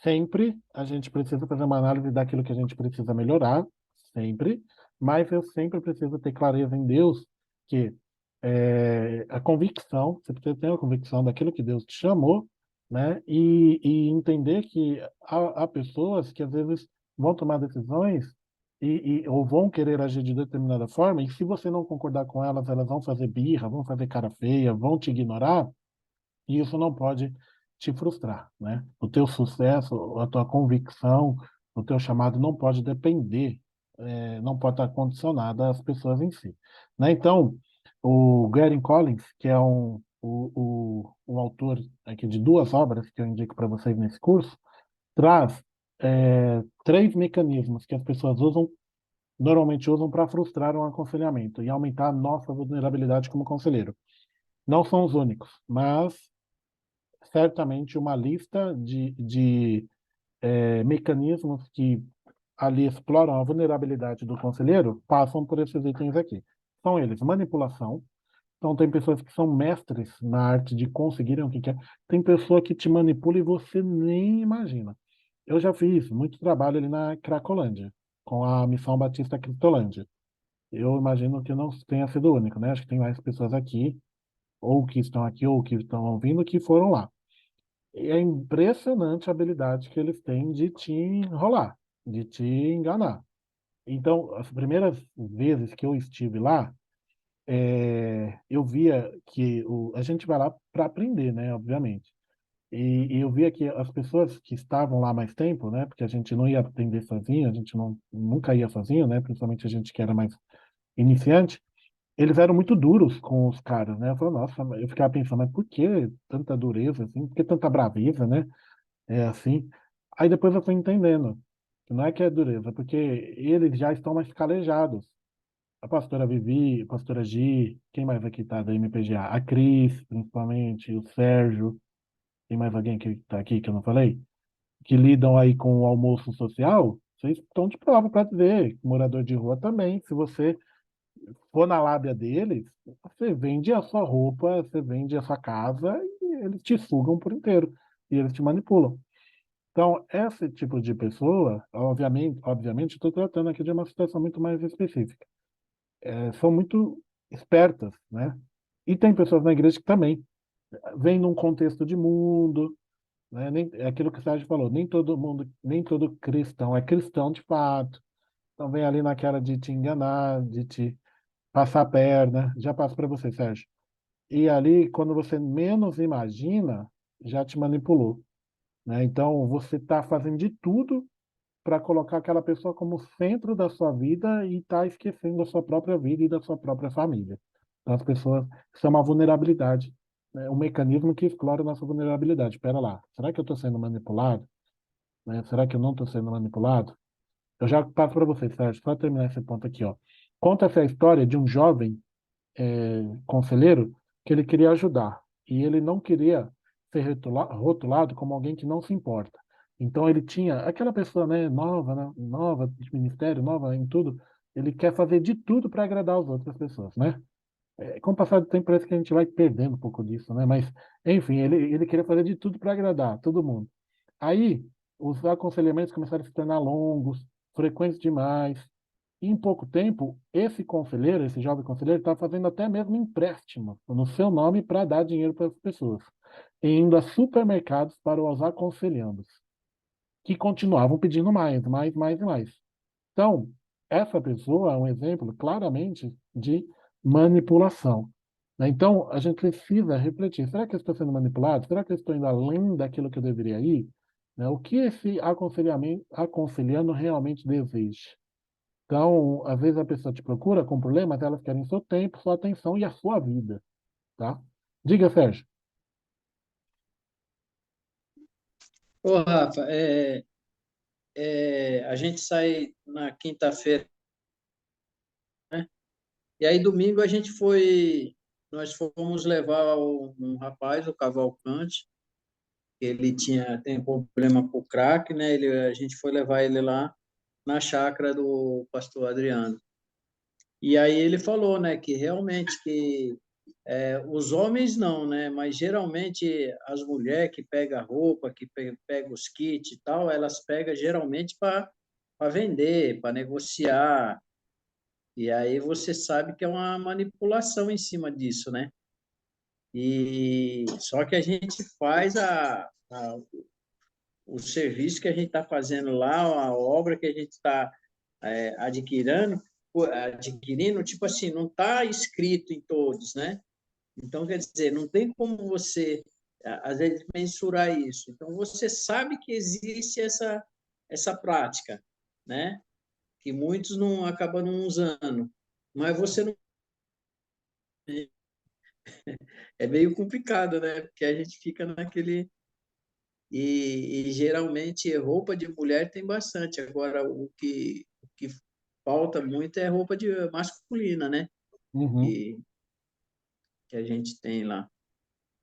A: Sempre a gente precisa fazer uma análise daquilo que a gente precisa melhorar, sempre, mas eu sempre preciso ter clareza em Deus que a convicção, você precisa ter a convicção daquilo que Deus te chamou, né? E entender que há pessoas que às vezes vão tomar decisões ou vão querer agir de determinada forma, e se você não concordar com elas, elas vão fazer birra, vão fazer cara feia, vão te ignorar, e isso não pode te frustrar, né? O teu sucesso, a tua convicção, o teu chamado não pode depender, não pode estar condicionado às pessoas em si, né? Então, o Gary Collins, que é um autor aqui de duas obras que eu indico para vocês nesse curso, traz três mecanismos que as pessoas normalmente usam para frustrar um aconselhamento e aumentar a nossa vulnerabilidade como conselheiro. Não são os únicos, mas certamente uma lista de mecanismos que ali exploram a vulnerabilidade do conselheiro passam por esses itens aqui. São eles manipulação. Então, tem pessoas que são mestres na arte de conseguirem o que quer. Tem pessoa que te manipula e você nem imagina. Eu já fiz muito trabalho ali na Cracolândia, com a Missão Batista Cristolândia. Eu imagino que não tenha sido o único, né? Acho que tem mais pessoas aqui, ou que estão aqui, ou que estão ouvindo, que foram lá. E é impressionante a habilidade que eles têm de te enrolar, de te enganar. Então, as primeiras vezes que eu estive lá, eu via que a gente vai lá para aprender, né, obviamente. E eu via que as pessoas que estavam lá mais tempo, né, porque a gente não ia aprender sozinho, a gente nunca ia sozinho, né, principalmente a gente que era mais iniciante, eles eram muito duros com os caras, né? Eu falei, nossa, eu ficava pensando, mas por que tanta dureza, assim? Por que tanta braveza, né? É assim. Aí depois eu fui entendendo que não é que é dureza, é porque eles já estão mais calejados. A pastora Vivi, a pastora Gi, quem mais aqui tá da MPGA? A Cris, principalmente, o Sérgio, tem mais alguém que tá aqui que eu não falei? Que lidam aí com o almoço social, vocês estão de prova para dizer, morador de rua também, se você for na lábia deles, você vende a sua roupa, você vende a sua casa e eles te sugam por inteiro e eles te manipulam. Então, esse tipo de pessoa, obviamente, estou tratando aqui de uma situação muito mais específica. São muito espertas, né? E tem pessoas na igreja que também vêm num contexto de mundo, né? É aquilo que o Sérgio falou, nem todo mundo, nem todo cristão é cristão de fato. Então vem ali naquela de te enganar, de te passar a perna. Já passo para você, Sérgio. E ali, quando você menos imagina, já te manipulou, né? Então, você está fazendo de tudo para colocar aquela pessoa como centro da sua vida e está esquecendo da sua própria vida e da sua própria família. Então, as pessoas, isso é uma vulnerabilidade, né? Um mecanismo que explora a nossa vulnerabilidade. Espera lá, será que eu estou sendo manipulado? Né? Será que eu não estou sendo manipulado? Eu já passo para você, Sérgio, só terminar esse ponto aqui, ó. Conta-se a história de um jovem conselheiro que ele queria ajudar e ele não queria ser rotulado como alguém que não se importa. Então ele tinha aquela pessoa, né, nova de ministério, nova em tudo, ele quer fazer de tudo para agradar as outras pessoas, né? Com o passar do tempo parece que a gente vai perdendo um pouco disso, né? Mas enfim, ele queria fazer de tudo para agradar todo mundo. Aí os aconselhamentos começaram a se tornar longos, frequentes demais. E em pouco tempo, esse conselheiro, esse jovem conselheiro, estava fazendo até mesmo empréstimo no seu nome para dar dinheiro para as pessoas, e indo a supermercados para os aconselhandos, que continuavam pedindo mais, mais, mais e mais. Então, essa pessoa é um exemplo claramente de manipulação, né? Então, a gente precisa refletir: será que eu estou sendo manipulado? Será que eu estou indo além daquilo que eu deveria ir? Né? O que esse aconselhando realmente deseja? Então, às vezes a pessoa te procura com problemas, elas querem seu tempo, sua atenção e a sua vida, tá? Diga, Sérgio.
C: Ô, Rafa, a gente sai na quinta-feira, né? E aí domingo nós fomos levar um rapaz, o Cavalcante, ele tem problema com o crack, né? A gente foi levar ele lá na chácara do pastor Adriano. E aí ele falou, né, que realmente os homens não, né, mas geralmente as mulheres que pegam a roupa, que pegam os kits e tal, elas pegam geralmente para vender, para negociar. E aí você sabe que é uma manipulação em cima disso, né? E só que a gente faz o serviço que a gente está fazendo lá, a obra que a gente está adquirindo, tipo assim, não está escrito em todos, né? Então, quer dizer, não tem como você, às vezes, mensurar isso. Então, você sabe que existe essa prática, né? Que muitos não acabam não usando, mas você não. É meio complicado, né? Porque a gente fica naquele. E geralmente roupa de mulher tem bastante. Agora, o que falta muito é roupa de masculina, né?
A: Uhum,
C: Que, que a gente tem lá.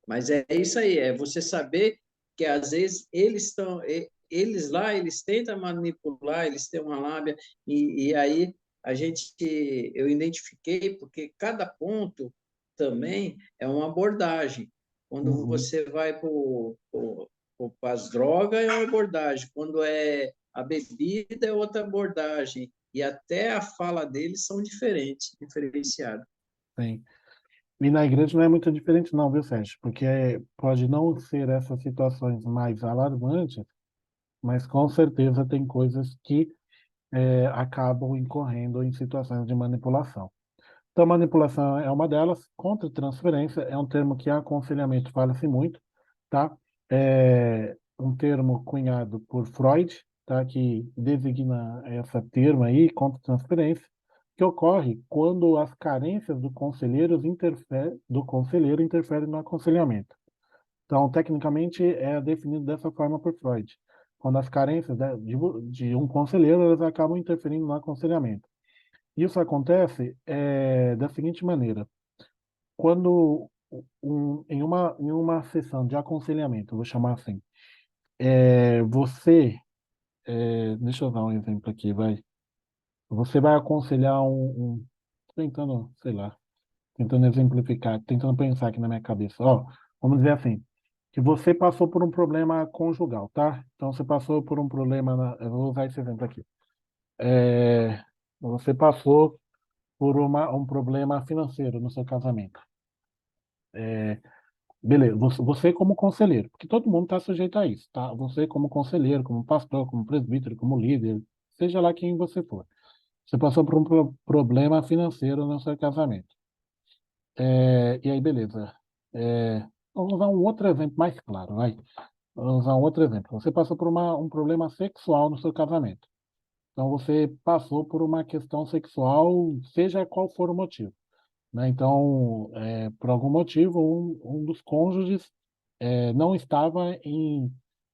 C: Mas é isso aí, é você saber que às vezes eles lá, eles tentam manipular, eles têm uma lábia, e aí eu identifiquei, porque cada ponto também é uma abordagem. Quando
A: uhum,
C: você vai para as drogas, é uma abordagem. Quando é a bebida, é outra abordagem. E até a fala deles são diferentes, diferenciadas.
A: sim. E na igreja não é muito diferente não, viu, Sérgio? Porque pode não ser essas situações mais alarmantes, mas com certeza tem coisas que acabam incorrendo em situações de manipulação. Então, manipulação é uma delas. Contra-transferência é um termo que aconselhamento fala-se muito, tá? É um termo cunhado por Freud, tá? Que designa essa termo aí, contra-transferência, que ocorre quando as carências do conselheiro interferem no aconselhamento. Então, tecnicamente, é definido dessa forma por Freud. Quando as carências de um conselheiro, elas acabam interferindo no aconselhamento. Isso acontece da seguinte maneira: quando em uma sessão de aconselhamento, vou chamar assim, deixa eu dar um exemplo aqui, vai. Você vai aconselhar tentando, sei lá, tentando exemplificar, tentando pensar aqui na minha cabeça. Ó, vamos dizer assim, que você passou por um problema conjugal, tá? Então você passou por um problema, eu vou usar esse exemplo aqui. Você passou por um problema financeiro no seu casamento. Beleza, você como conselheiro, porque todo mundo está sujeito a isso, tá? Você como conselheiro, como pastor, como presbítero, como líder, seja lá quem você for. Você passou por um problema financeiro no seu casamento. E aí, beleza. Vamos usar um outro exemplo mais claro, vai. Vamos usar um outro exemplo. Você passou por um problema sexual no seu casamento. Então, você passou por uma questão sexual, seja qual for o motivo, né? Então, por algum motivo, um dos cônjuges não estava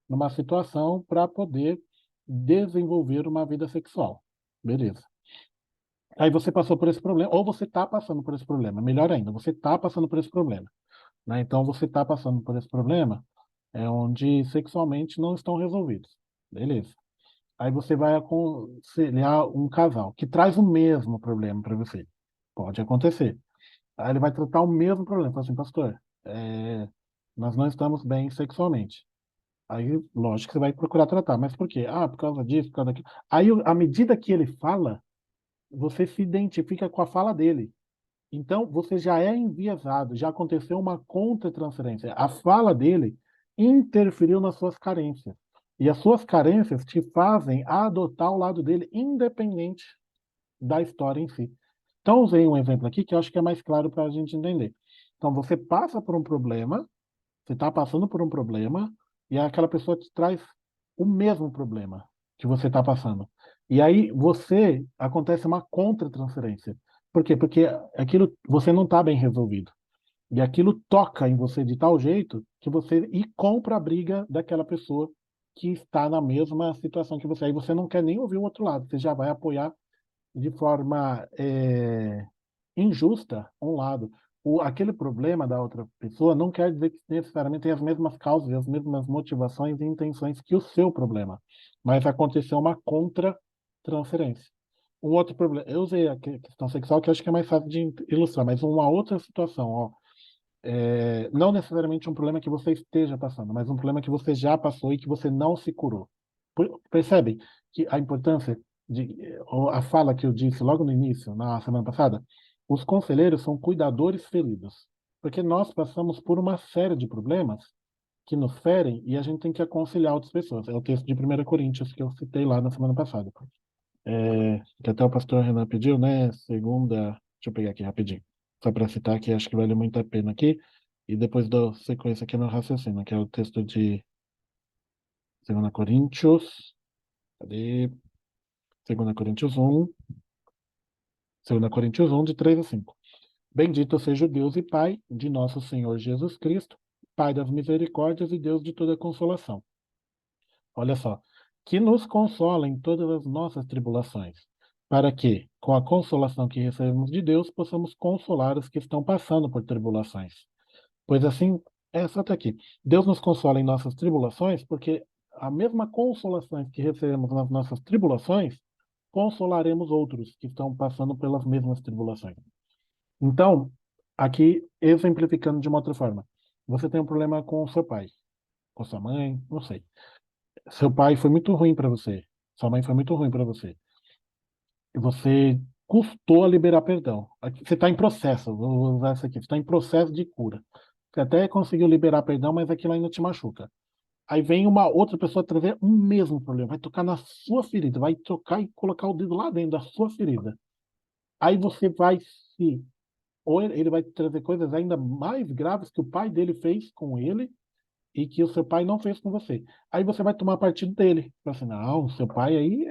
A: numa situação para poder desenvolver uma vida sexual. Beleza. Aí você passou por esse problema, ou você está passando por esse problema, melhor ainda, você está passando por esse problema, né? Então, você está passando por esse problema onde sexualmente não estão resolvidos. Beleza. Aí você vai aconselhar um casal que traz o mesmo problema para você. Pode acontecer. Aí ele vai tratar o mesmo problema. Fala assim, pastor, nós não estamos bem sexualmente. Aí, lógico que você vai procurar tratar. Mas por quê? Ah, por causa disso, por causa daquilo. Aí, à medida que ele fala, você se identifica com a fala dele. Então, você já é enviesado, já aconteceu uma contra-transferência. A fala dele interferiu nas suas carências. E as suas carências te fazem adotar o lado dele, independente da história em si. Então, usei um exemplo aqui que eu acho que é mais claro para a gente entender. Então, você passa por um problema, você está passando por um problema, e aquela pessoa te traz o mesmo problema que você está passando. E aí acontece uma contra-transferência. Por quê? Porque aquilo você não está bem resolvido. E aquilo toca em você de tal jeito que você compra a briga daquela pessoa que está na mesma situação que você. Aí você não quer nem ouvir o outro lado, você já vai apoiar de forma injusta um lado. Aquele problema da outra pessoa não quer dizer que necessariamente tem as mesmas causas, as mesmas motivações e intenções que o seu problema, mas aconteceu uma contra-transferência. Um outro problema, eu usei a questão sexual que eu acho que é mais fácil de ilustrar, mas uma outra situação, ó, não necessariamente um problema que você esteja passando, mas um problema que você já passou e que você não se curou. Percebem que a importância ou a fala que eu disse logo no início, na semana passada, os conselheiros são cuidadores feridos, porque nós passamos por uma série de problemas que nos ferem e a gente tem que aconselhar outras pessoas. É o texto de 1 Coríntios que eu citei lá na semana passada. Que até o pastor Renan pediu, né? Segunda, deixa eu pegar aqui rapidinho, só para citar que acho que vale muito a pena aqui, e depois dou sequência aqui no raciocínio, que é o texto de 2 Coríntios, cadê? 2 Coríntios 1, 2 Coríntios 1, de 3 a 5. Bendito seja o Deus e Pai de nosso Senhor Jesus Cristo, Pai das misericórdias e Deus de toda consolação. Olha só, que nos consola em todas as nossas tribulações, para que, com a consolação que recebemos de Deus, possamos consolar os que estão passando por tribulações. Pois assim, só até aqui. Deus nos consola em nossas tribulações, porque a mesma consolação que recebemos nas nossas tribulações, consolaremos outros que estão passando pelas mesmas tribulações. Então, aqui, exemplificando de uma outra forma, você tem um problema com o seu pai, com sua mãe, não sei. Seu pai foi muito ruim para você, sua mãe foi muito ruim para você. E você custou a liberar perdão. Aqui, você está em processo, vou usar isso aqui, você está em processo de cura. Você até conseguiu liberar perdão, mas aquilo ainda te machuca. Aí vem uma outra pessoa trazer o mesmo problema, vai tocar na sua ferida, vai tocar e colocar o dedo lá dentro da sua ferida. Aí você vai se. Ou ele vai trazer coisas ainda mais graves que o pai dele fez com ele e que o seu pai não fez com você. Aí você vai tomar partido dele. Fala assim, não, seu pai aí.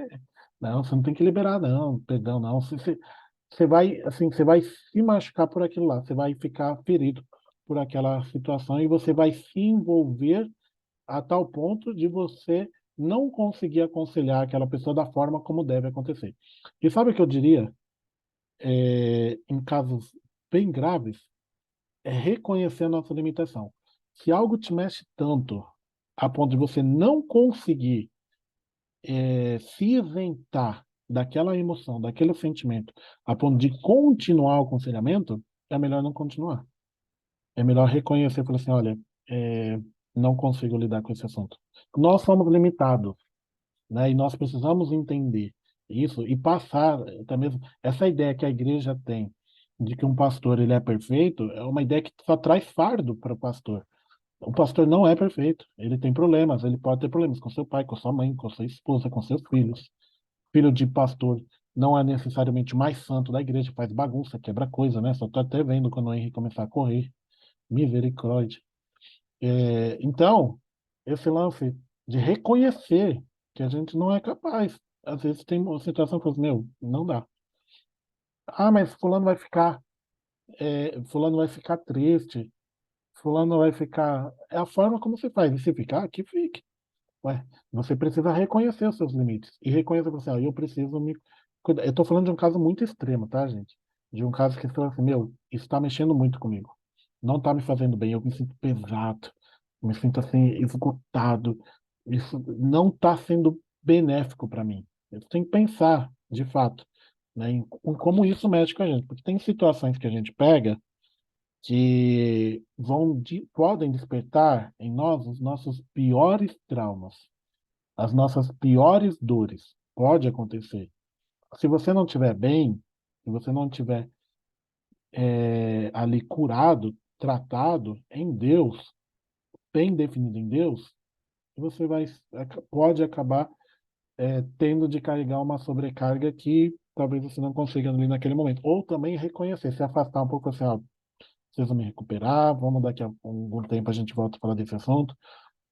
A: Não, você não tem que liberar, não, perdão, não. Você vai, assim, você vai se machucar por aquilo lá, você vai ficar ferido por aquela situação e você vai se envolver a tal ponto de você não conseguir aconselhar aquela pessoa da forma como deve acontecer. E sabe o que eu diria, em casos bem graves? É reconhecer a nossa limitação. Se algo te mexe tanto a ponto de você não conseguir se isentar daquela emoção, daquele sentimento, a ponto de continuar o aconselhamento, é melhor não continuar. É melhor reconhecer e falar assim, olha, é, não consigo lidar com esse assunto. Nós somos limitados, né? E nós precisamos entender isso e passar até mesmo essa ideia que a igreja tem de que um pastor ele é perfeito é uma ideia que só traz fardo para o pastor. O pastor não é perfeito, ele tem problemas, ele pode ter problemas com seu pai, com sua mãe, com sua esposa, com seus filhos. Filho de pastor não é necessariamente o mais santo da igreja, faz bagunça, quebra coisa, né? Só tô até vendo quando o Henrique começar a correr. Misericórdia. Então, esse lance de reconhecer que a gente não é capaz. Às vezes tem uma situação que eu falo, meu, não dá. Ah, mas fulano vai ficar triste, fulano vai ficar. É a forma como você faz. E se ficar, que fique. Ué, você precisa reconhecer os seus limites. E reconhecer você, eu preciso me cuidar. Eu estou falando de um caso muito extremo, tá, gente? De um caso que você fala assim, meu, isso está mexendo muito comigo. Não está me fazendo bem, eu me sinto pesado, me sinto assim, esgotado. Isso não está sendo benéfico para mim. Eu tenho que pensar, de fato, né, em como isso mexe com a gente. Porque tem situações que a gente pega que podem despertar em nós os nossos piores traumas, as nossas piores dores. Pode acontecer. Se você não estiver bem, se você não estiver ali curado, tratado em Deus, bem definido em Deus, você pode acabar tendo de carregar uma sobrecarga que talvez você não consiga ali naquele momento. Ou também reconhecer, se afastar um pouco assim, ó, preciso me recuperar, vamos daqui a algum tempo a gente volta a falar desse assunto.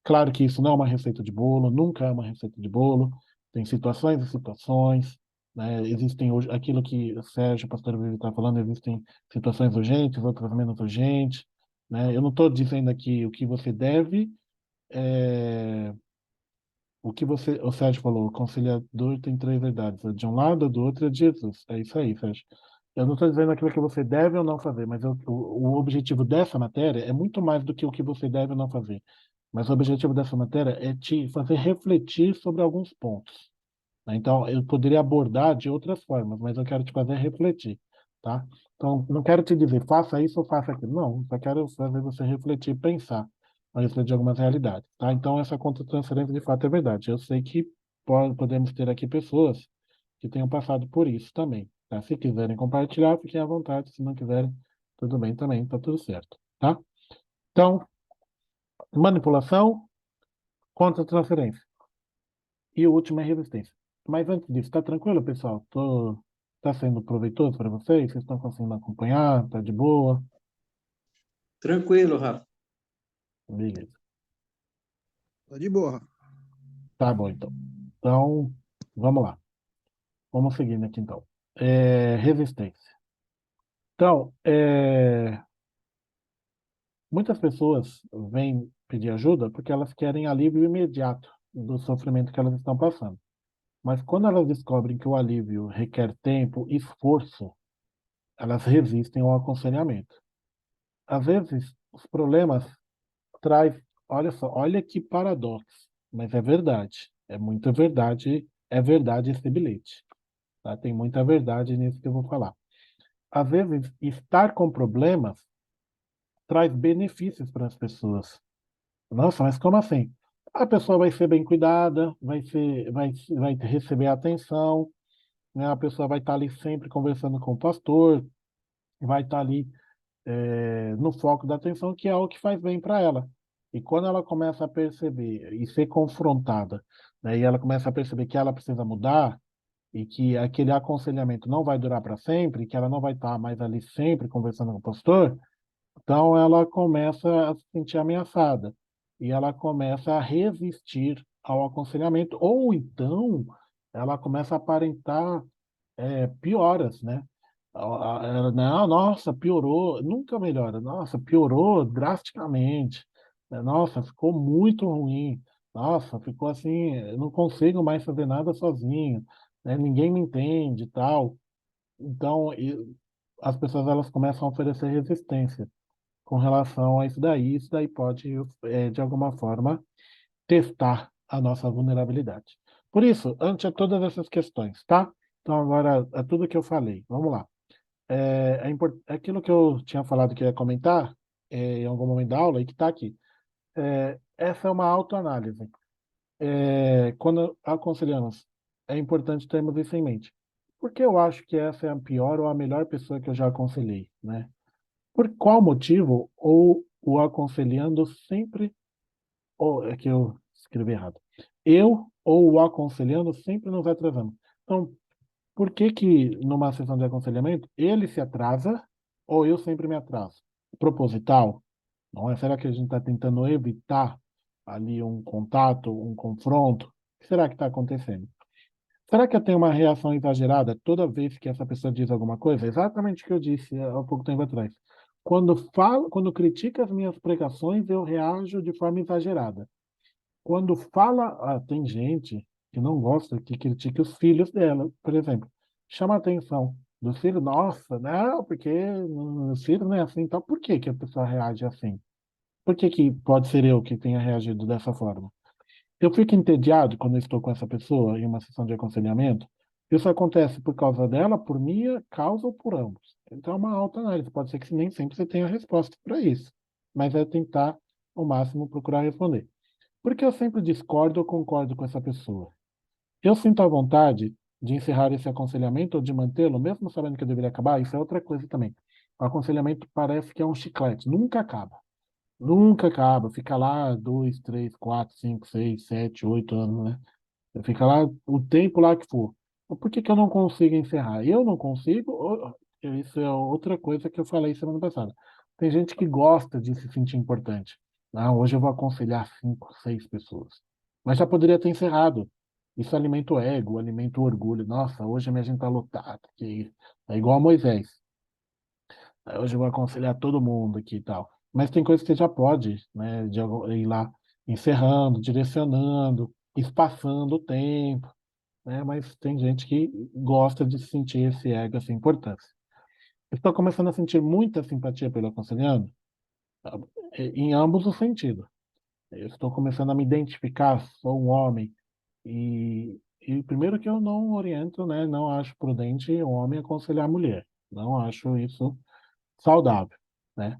A: Claro que isso não é uma receita de bolo, nunca é uma receita de bolo. Tem situações e situações, né? Existem hoje, aquilo que o Sérgio, o pastor Vivi está falando, existem situações urgentes, outras menos urgentes, né? Eu não estou dizendo aqui o que você deve, é, o Sérgio falou, o conciliador tem três verdades, a de um lado, a do outro é de Jesus. É isso aí, Sérgio. Eu não estou dizendo aquilo que você deve ou não fazer, mas o objetivo dessa matéria é muito mais do que o que você deve ou não fazer. Mas o objetivo dessa matéria é te fazer refletir sobre alguns pontos, né? Então, eu poderia abordar de outras formas, mas eu quero te fazer refletir, tá? Então, não quero te dizer, faça isso ou faça aquilo. Não, só quero fazer você refletir, pensar a respeito de algumas realidades, tá? Então, essa contra-transferência de fato é verdade. Eu sei que podemos ter aqui pessoas que tenham passado por isso também, tá? Se quiserem compartilhar, fiquem à vontade. Se não quiserem, tudo bem também, tá tudo certo, tá? Então, manipulação, contra-transferência. E o último é resistência. Mas antes disso, tá tranquilo, pessoal? Tá sendo proveitoso para vocês? Vocês estão conseguindo acompanhar? Tá de boa?
C: Tranquilo, Rafa.
A: Beleza.
D: Tá de boa.
A: Tá bom, então. Então, vamos lá. Vamos seguindo aqui, então. Resistência. Então, muitas pessoas vêm pedir ajuda porque elas querem alívio imediato do sofrimento que elas estão passando. Mas quando elas descobrem que o alívio requer tempo e esforço, elas resistem ao aconselhamento. Às vezes, os problemas traz, olha só, olha que paradoxo, mas é verdade, é muita verdade, é verdade esse bilhete, tá? Tem muita verdade nisso que eu vou falar. Às vezes, estar com problemas traz benefícios para as pessoas. Nossa, mas como assim? A pessoa vai ser bem cuidada, vai receber atenção, né? A pessoa vai estar ali sempre conversando com o pastor, vai estar ali no foco da atenção, que é o que faz bem para ela. E quando ela começa a perceber e ser confrontada, né, e ela começa a perceber que ela precisa mudar e que aquele aconselhamento não vai durar para sempre, que ela não vai estar mais ali sempre conversando com o pastor, então ela começa a se sentir ameaçada e ela começa a resistir ao aconselhamento, ou então ela começa a aparentar pioras, né? Não, nossa, piorou, nunca melhora. Nossa, piorou drasticamente. Nossa, ficou muito ruim. Nossa, ficou assim, eu não consigo mais fazer nada sozinho, né? Ninguém me entende e tal. Então, as pessoas elas começam a oferecer resistência com relação a isso daí. Isso daí pode, de alguma forma, testar a nossa vulnerabilidade. Por isso, ante todas essas questões, tá? Então, agora, é tudo que eu falei. Vamos lá. Aquilo que eu tinha falado que ia comentar em algum momento da aula e que está aqui. Essa é uma autoanálise. Quando aconselhamos, é importante termos isso em mente. Porque eu acho que essa é a pior ou a melhor pessoa que eu já aconselhei, né? Por qual motivo ou o aconselhando sempre, ou é que eu escrevi errado. Eu ou o aconselhando sempre nos atrasamos. Então, por que que numa sessão de aconselhamento ele se atrasa ou eu sempre me atraso? Proposital? Não é? Será que a gente está tentando evitar ali um contato, um confronto? O que será que está acontecendo? Será que eu tenho uma reação exagerada toda vez que essa pessoa diz alguma coisa? Exatamente o que eu disse há pouco tempo atrás. Quando critica as minhas pregações, eu reajo de forma exagerada. Quando fala, tem gente que não gosta que critique os filhos dela, por exemplo. Chama a atenção dos filhos, nossa, não, porque os filhos não é assim, então por que que a pessoa reage assim? Por que que pode ser eu que tenha reagido dessa forma? Eu fico entediado quando eu estou com essa pessoa em uma sessão de aconselhamento. Isso acontece por causa dela, por minha causa ou por ambos. Então é uma autoanálise. Pode ser que nem sempre você tenha resposta para isso, mas é tentar ao máximo procurar responder. Porque eu sempre discordo ou concordo com essa pessoa. Eu sinto a vontade de encerrar esse aconselhamento ou de mantê-lo, mesmo sabendo que eu deveria acabar. Isso é outra coisa também. O aconselhamento parece que é um chiclete, nunca acaba. Nunca acaba. Fica lá 2, 3, 4, 5, 6, 7, 8 anos, né? Fica lá o tempo lá que for. Mas por que que eu não consigo encerrar? Eu não consigo. Isso é outra coisa que eu falei semana passada. Tem gente que gosta de se sentir importante. Não, hoje eu vou aconselhar 5, 6 pessoas. Mas já poderia ter encerrado. Isso alimenta o ego, alimenta o orgulho. Nossa, hoje a minha gente está lotada. É igual a Moisés. Hoje eu vou aconselhar todo mundo aqui e tal. Mas tem coisas que você já pode, né, ir lá encerrando, direcionando, espaçando o tempo, né? Mas tem gente que gosta de sentir esse ego, essa importância. Eu estou começando a sentir muita simpatia pelo aconselhando, tá? Em ambos os sentidos. Eu estou começando a me identificar, sou um homem, e primeiro que eu não oriento, né, não acho prudente um homem aconselhar a mulher. Não acho isso saudável, né?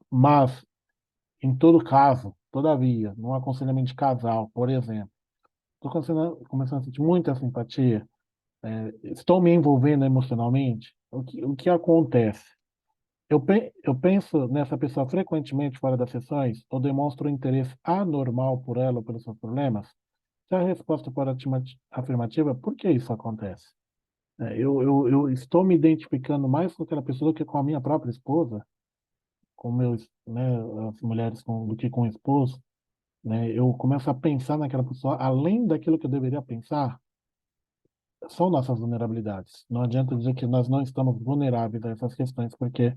A: Mas, em todo caso, todavia, num aconselhamento de casal, por exemplo, estou começando a sentir muita simpatia, estou me envolvendo emocionalmente, o que acontece? Eu penso nessa pessoa frequentemente fora das sessões, ou demonstro um interesse anormal por ela ou pelos seus problemas? Se a resposta for afirmativa, por que isso acontece? Eu estou me identificando mais com aquela pessoa do que com a minha própria esposa, com meus, né, as mulheres do que com o esposo, né? Eu começo a pensar naquela pessoa além daquilo que eu deveria pensar. São nossas vulnerabilidades. Não adianta dizer que nós não estamos vulneráveis a essas questões, porque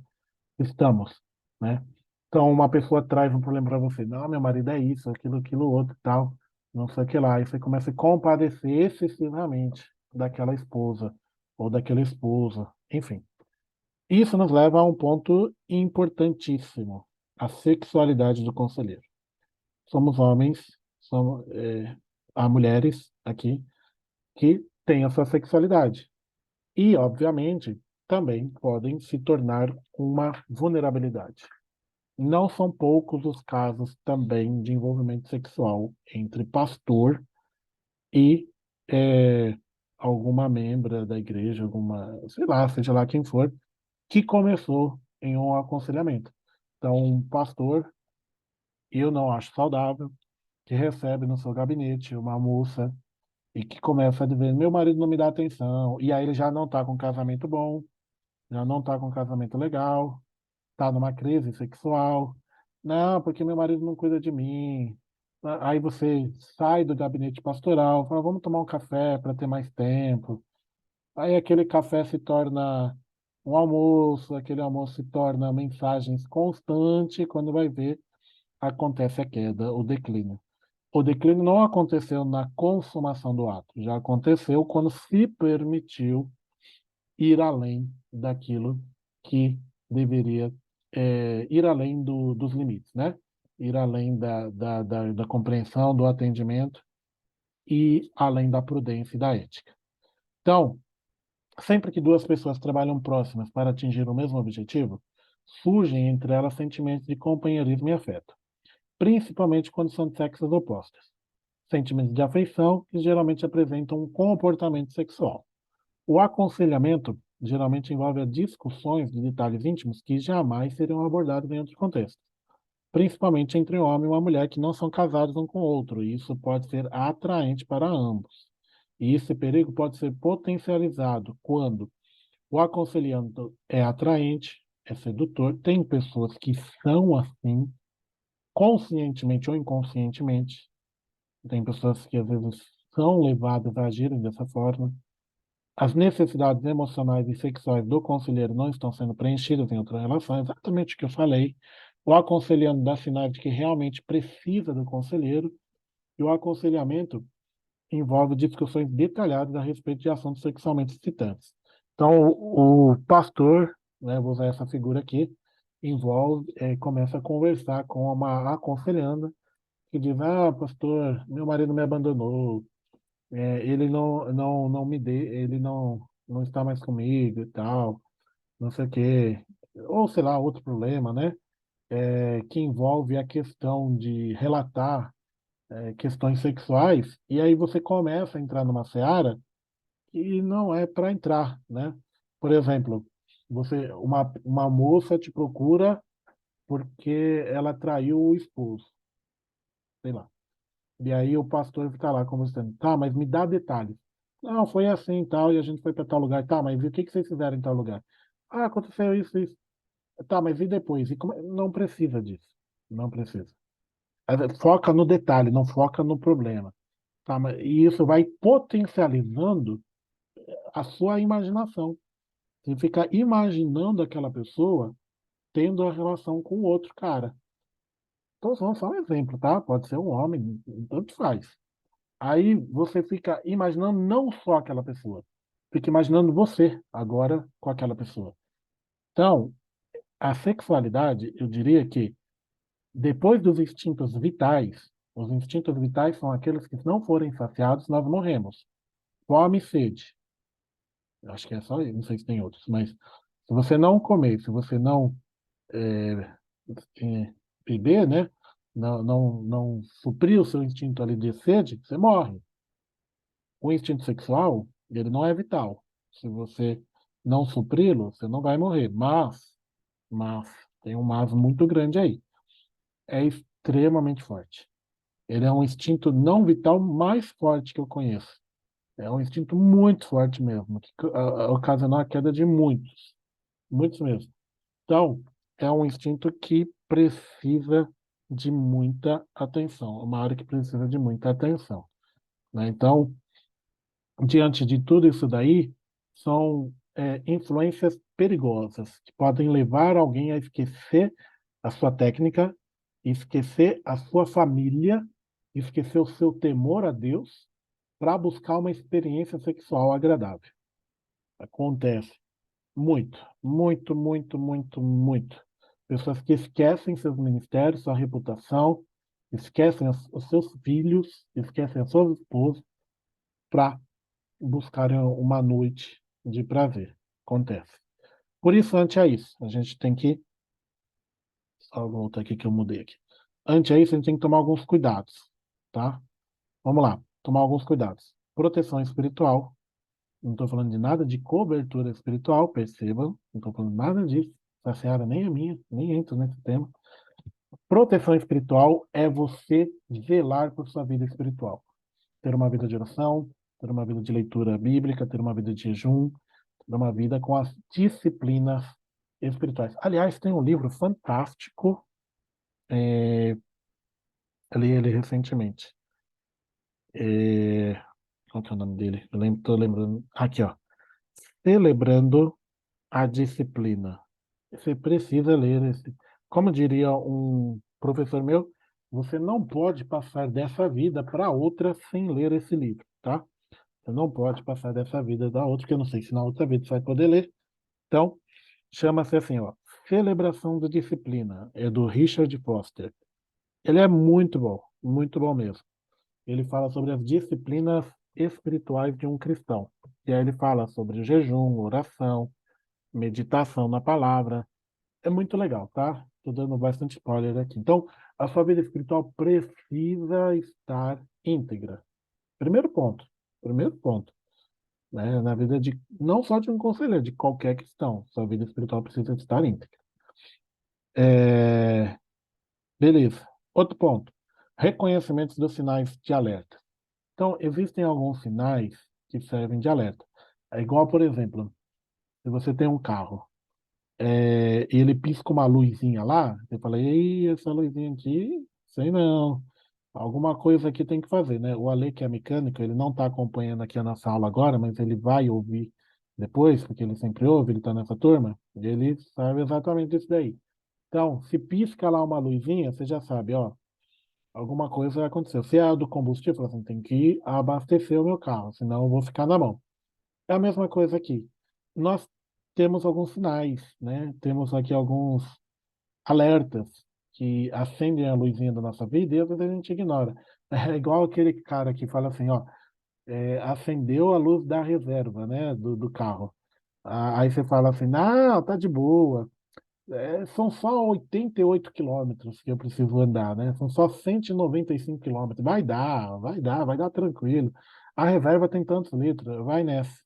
A: estamos, né? Então, uma pessoa traz um problema para você. Não, meu marido é isso, aquilo outro, tal, não sei o que lá. E você começa a compadecer excessivamente daquela esposa ou daquele esposo, enfim. Isso nos leva a um ponto importantíssimo, a sexualidade do conselheiro. Somos homens, há mulheres aqui que têm a sua sexualidade. E, obviamente, também podem se tornar uma vulnerabilidade. Não são poucos os casos também de envolvimento sexual entre pastor e alguma membra da igreja, alguma, sei lá, seja lá quem for, que começou em um aconselhamento. Então, um pastor, eu não acho saudável, que recebe no seu gabinete uma moça e que começa a dizer, meu marido não me dá atenção, e aí ele já não está com um casamento bom, já não está com um casamento legal, está numa crise sexual, não, porque meu marido não cuida de mim. Aí você sai do gabinete pastoral, fala, vamos tomar um café para ter mais tempo. Aí aquele café se torna um almoço, aquele almoço se torna mensagens constantes, quando vai ver, acontece a queda, o declínio. O declínio não aconteceu na consumação do ato, já aconteceu quando se permitiu ir além daquilo que deveria, ir além dos limites, né? Ir além da compreensão, do atendimento e além da prudência e da ética. Então, sempre que duas pessoas trabalham próximas para atingir o mesmo objetivo, surgem entre elas sentimentos de companheirismo e afeto, principalmente quando são de sexos opostos. Sentimentos de afeição que geralmente apresentam um comportamento sexual. O aconselhamento geralmente envolve discussões de detalhes íntimos que jamais seriam abordados em outros contextos, principalmente entre um homem e uma mulher que não são casados um com o outro, e isso pode ser atraente para ambos. E esse perigo pode ser potencializado quando o aconselhamento é atraente, é sedutor. Tem pessoas que são assim, conscientemente ou inconscientemente. Tem pessoas que às vezes são levadas a agirem dessa forma. As necessidades emocionais e sexuais do conselheiro não estão sendo preenchidas em outra relação, exatamente o que eu falei. O aconselhando dá sinais de que realmente precisa do conselheiro, e o aconselhamento envolve discussões detalhadas a respeito de assuntos sexualmente excitantes. Então, o pastor, né, vou usar essa figura aqui, começa a conversar com uma aconselhanda que diz, pastor, meu marido me abandonou, ele não me dê, ele não está mais comigo e tal, não sei o quê. Ou, sei lá, outro problema, né? Que envolve a questão de relatar questões sexuais, e aí você começa a entrar numa seara que não é para entrar, né? Por exemplo, uma moça te procura porque ela traiu o esposo, sei lá. E aí o pastor fica lá conversando, tá, mas me dá detalhes. Não, foi assim e tal, e a gente foi para tal lugar. Tá, mas e o que que vocês fizeram em tal lugar? Ah, aconteceu isso, isso. Tá, mas e depois? Não precisa disso. Não precisa. Foca no detalhe, não foca no problema. Tá, e isso vai potencializando a sua imaginação. Você fica imaginando aquela pessoa tendo a relação com outro cara. Então, só um exemplo, tá? Pode ser um homem, tanto faz. Aí você fica imaginando não só aquela pessoa, fica imaginando você agora com aquela pessoa. Então, a sexualidade, eu diria que depois dos instintos vitais, os instintos vitais são aqueles que, se não forem saciados, nós morremos. Fome e sede. Eu acho que é só, não sei se tem outros, mas se você não comer, se você não é, beber, né? Não suprir o seu instinto ali de sede, você morre. O instinto sexual, ele não é vital. Se você não supri-lo, você não vai morrer. Mas, tem um mas muito grande aí. É extremamente forte. Ele é um instinto não vital mais forte que eu conheço. É um instinto muito forte mesmo, que ocasionou a queda de muitos, muitos mesmo. Então, é um instinto que precisa de muita atenção, uma área que precisa de muita atenção, né? Então, diante de tudo isso daí, são influências perigosas que podem levar alguém a esquecer a sua técnica, esquecer a sua família, esquecer o seu temor a Deus para buscar uma experiência sexual agradável. Acontece muito, muito, muito, muito, muito. Pessoas que esquecem seus ministérios, sua reputação, esquecem os seus filhos, esquecem as suas esposas para buscarem uma noite de prazer. Acontece. Por isso, ante a isso, a gente tem que. Só voltar aqui que eu mudei aqui. Ante a isso, a gente tem que tomar alguns cuidados, tá? Vamos lá, tomar alguns cuidados. Proteção espiritual, Não estou falando de nada de cobertura espiritual, percebam. Não estou falando nada disso. Essa seara nem é minha, nem entro nesse tema. Proteção espiritual é você zelar por sua vida espiritual. Ter uma vida de oração, ter uma vida de leitura bíblica, ter uma vida de jejum, ter uma vida com as disciplinas espirituais. Aliás, tem um livro fantástico, eu li ele recentemente. Qual que é o nome dele? Tô lembrando. Aqui, ó. Celebrando a Disciplina. Você precisa ler esse. Como diria um professor meu, você não pode passar dessa vida para outra sem ler esse livro, tá? Você não pode passar dessa vida da outra, porque eu não sei se na outra vida você vai poder ler. Então, chama-se assim, ó, Celebração da Disciplina. É do Richard Foster. Ele é muito bom mesmo. Ele fala sobre as disciplinas espirituais de um cristão. E aí ele fala sobre jejum, oração, meditação na palavra. É muito legal, tá? Estou dando bastante spoiler aqui. Então, a sua vida espiritual precisa estar íntegra. Primeiro ponto. Primeiro ponto. Né? Na vida de, não só de um conselheiro, de qualquer cristão. Sua vida espiritual precisa estar íntegra. Beleza. Outro ponto. Reconhecimentos dos sinais de alerta. Então, existem alguns sinais que servem de alerta. É igual, por exemplo, se você tem um carro, e ele pisca uma luzinha lá, você fala, ei, essa luzinha aqui, sei não. Alguma coisa aqui tem que fazer, né? O Ale, que é mecânico, ele não está acompanhando aqui a nossa aula agora, mas ele vai ouvir depois, porque ele sempre ouve, ele está nessa turma, e ele sabe exatamente isso daí. Então, se pisca lá uma luzinha, você já sabe, ó, alguma coisa aconteceu. Se é a do combustível, assim, tem que abastecer o meu carro, senão eu vou ficar na mão. É a mesma coisa aqui. Nós temos alguns sinais, né? Temos aqui alguns alertas que acendem a luzinha da nossa vida e às vezes a gente ignora. É igual aquele cara que fala assim, ó, acendeu a luz da reserva, né, do carro. Aí você fala assim, não, tá de boa. São só 88 quilômetros que eu preciso andar, né? São só 195 quilômetros. Vai dar tranquilo. A reserva tem tantos litros, vai nessa.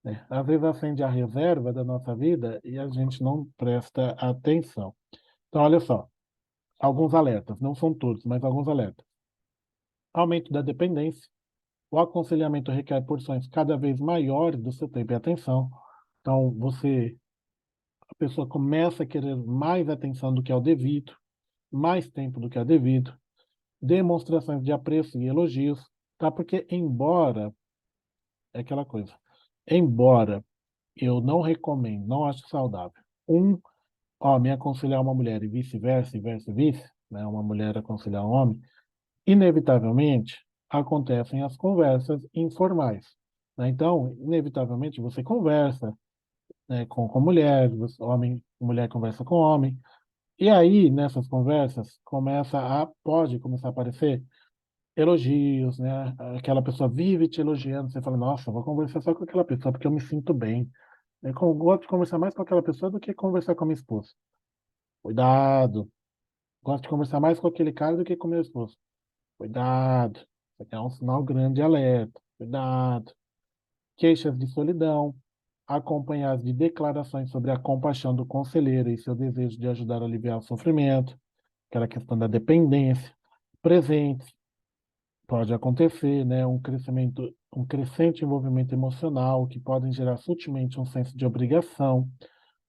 A: Né? Às vezes acende a reserva da nossa vida e a gente não presta atenção. Então, olha só, alguns alertas, não são todos, mas alguns alertas. Aumento da dependência. O aconselhamento requer porções cada vez maiores do seu tempo e atenção. Então, a pessoa começa a querer mais atenção do que é o devido, mais tempo do que é devido, demonstrações de apreço e elogios, tá? Porque é aquela coisa, embora eu não recomendo, não acho saudável, homem aconselhar uma mulher e vice-versa, e vice, né? Uma mulher aconselhar um homem, inevitavelmente acontecem as conversas informais, né? Então, inevitavelmente você conversa, né, com mulher, mulher conversa com homem, e aí, nessas conversas, pode começar a aparecer elogios, né? Aquela pessoa vive te elogiando, você fala, nossa, vou conversar só com aquela pessoa porque eu me sinto bem. Gosto de conversar mais com aquela pessoa do que conversar com a minha esposa. Cuidado. Gosto de conversar mais com aquele cara do que com meu esposo. Cuidado. Isso aqui é um sinal grande de alerta. Cuidado. Queixas de solidão, acompanhadas de declarações sobre a compaixão do conselheiro e seu desejo de ajudar a aliviar o sofrimento, aquela questão da dependência, presentes. Pode acontecer, né, um crescente envolvimento emocional que podem gerar sutilmente um senso de obrigação,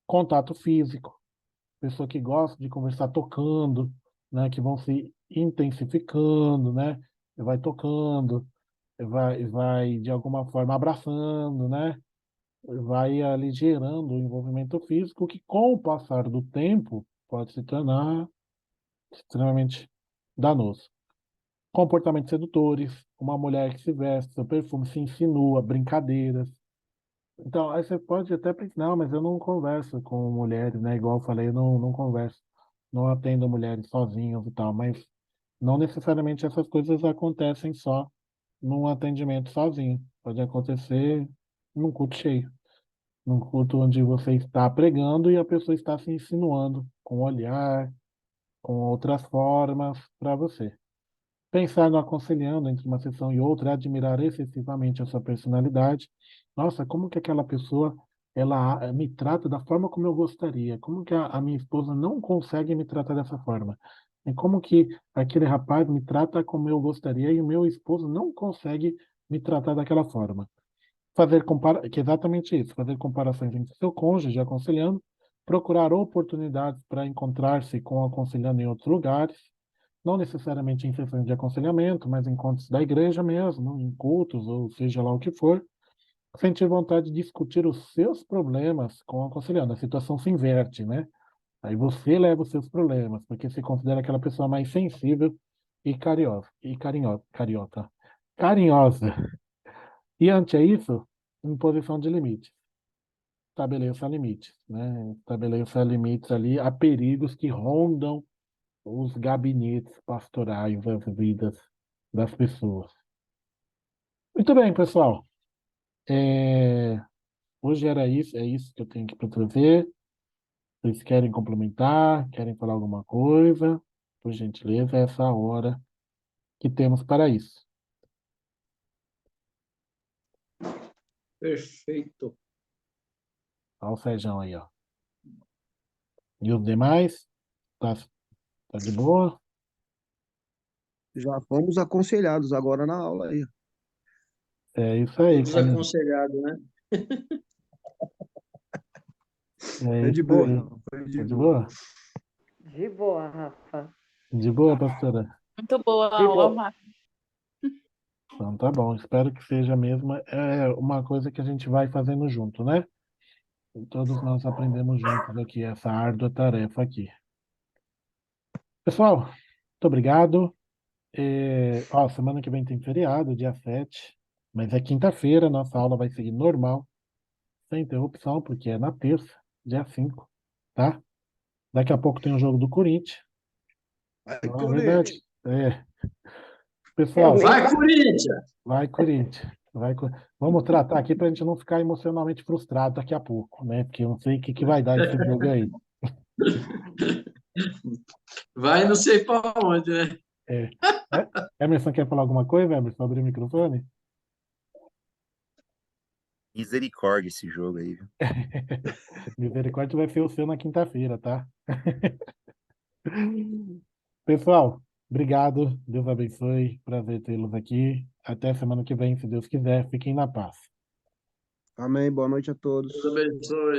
A: contato físico, pessoa que gosta de conversar tocando, né, que vão se intensificando, né, vai tocando, vai de alguma forma abraçando, né, vai ali gerando um envolvimento físico que, com o passar do tempo, pode se tornar extremamente danoso. Comportamentos sedutores, uma mulher que se veste, seu perfume se insinua, brincadeiras. Então, aí você pode até pensar, não, mas eu não converso com mulheres, né? Igual eu falei, eu não converso, não atendo mulheres sozinhas e tal, mas não necessariamente essas coisas acontecem só num atendimento sozinho. Pode acontecer num culto cheio, num culto onde você está pregando e a pessoa está se insinuando com o olhar, com outras formas para você. Pensar no aconselhando entre uma sessão e outra, admirar excessivamente a sua personalidade. Nossa, como que aquela pessoa ela me trata da forma como eu gostaria? Como que a minha esposa não consegue me tratar dessa forma? E como que aquele rapaz me trata como eu gostaria e o meu esposo não consegue me tratar daquela forma? Que é exatamente isso, fazer comparações entre seu cônjuge aconselhando, procurar oportunidades para encontrar-se com o aconselhando em outros lugares, não necessariamente em sessões de aconselhamento, mas em encontros da igreja mesmo, em cultos, ou seja lá o que for, sentir vontade de discutir os seus problemas com o aconselhando. A situação se inverte, né? Aí você leva os seus problemas, porque se considera aquela pessoa mais sensível e carinhosa. E ante isso, imposição de limites. Estabeleça limites, né? Estabeleça limites ali a perigos que rondam os gabinetes pastorais das vidas das pessoas. Muito bem, pessoal. Hoje era isso, é isso que eu tenho aqui para trazer. Vocês querem complementar? Querem falar alguma coisa? Por gentileza, é essa a hora que temos para isso.
C: Perfeito.
A: Olha o Sérgio aí, ó. E os demais? Tá de boa?
D: Já fomos aconselhados agora na aula aí.
A: É isso aí,
C: Todos
A: família.
C: aconselhados, né?
A: É
D: Foi de
A: isso
D: boa,
A: aí.
D: Rafa, foi
A: Tá
D: de
A: de
D: boa.
A: boa?
B: De boa, Rafa.
A: De boa, pastora?
E: Muito boa a
B: De
E: aula,
B: boa.
E: Marcos.
A: Então tá bom. Espero que seja mesmo uma coisa que a gente vai fazendo junto, né? E todos nós aprendemos juntos aqui essa árdua tarefa aqui. Pessoal, muito obrigado. Semana que vem tem feriado, dia 7, mas é quinta-feira, nossa aula vai seguir normal, sem interrupção, porque é na terça, dia 5, tá? Daqui a pouco tem o jogo do Corinthians.
D: Vai,
A: Não é verdade?
D: Corinthians!
B: Eu
A: Pessoal,
B: nem
C: Vai, Corinthians!
A: vai Corinthians. Vamos tratar aqui para a gente não ficar emocionalmente frustrado daqui a pouco, né? Porque eu não sei o que vai dar esse jogo aí.
C: Vai não sei para onde, né?
A: É. Emerson quer falar alguma coisa, Emerson? Abrir o microfone?
F: Misericórdia esse jogo aí, viu?
A: Misericórdia vai ser o seu na quinta-feira, tá? Pessoal, obrigado. Deus abençoe. Prazer tê-los aqui. Até semana que vem, se Deus quiser. Fiquem na paz.
D: Amém, boa noite a todos.
C: Deus abençoe.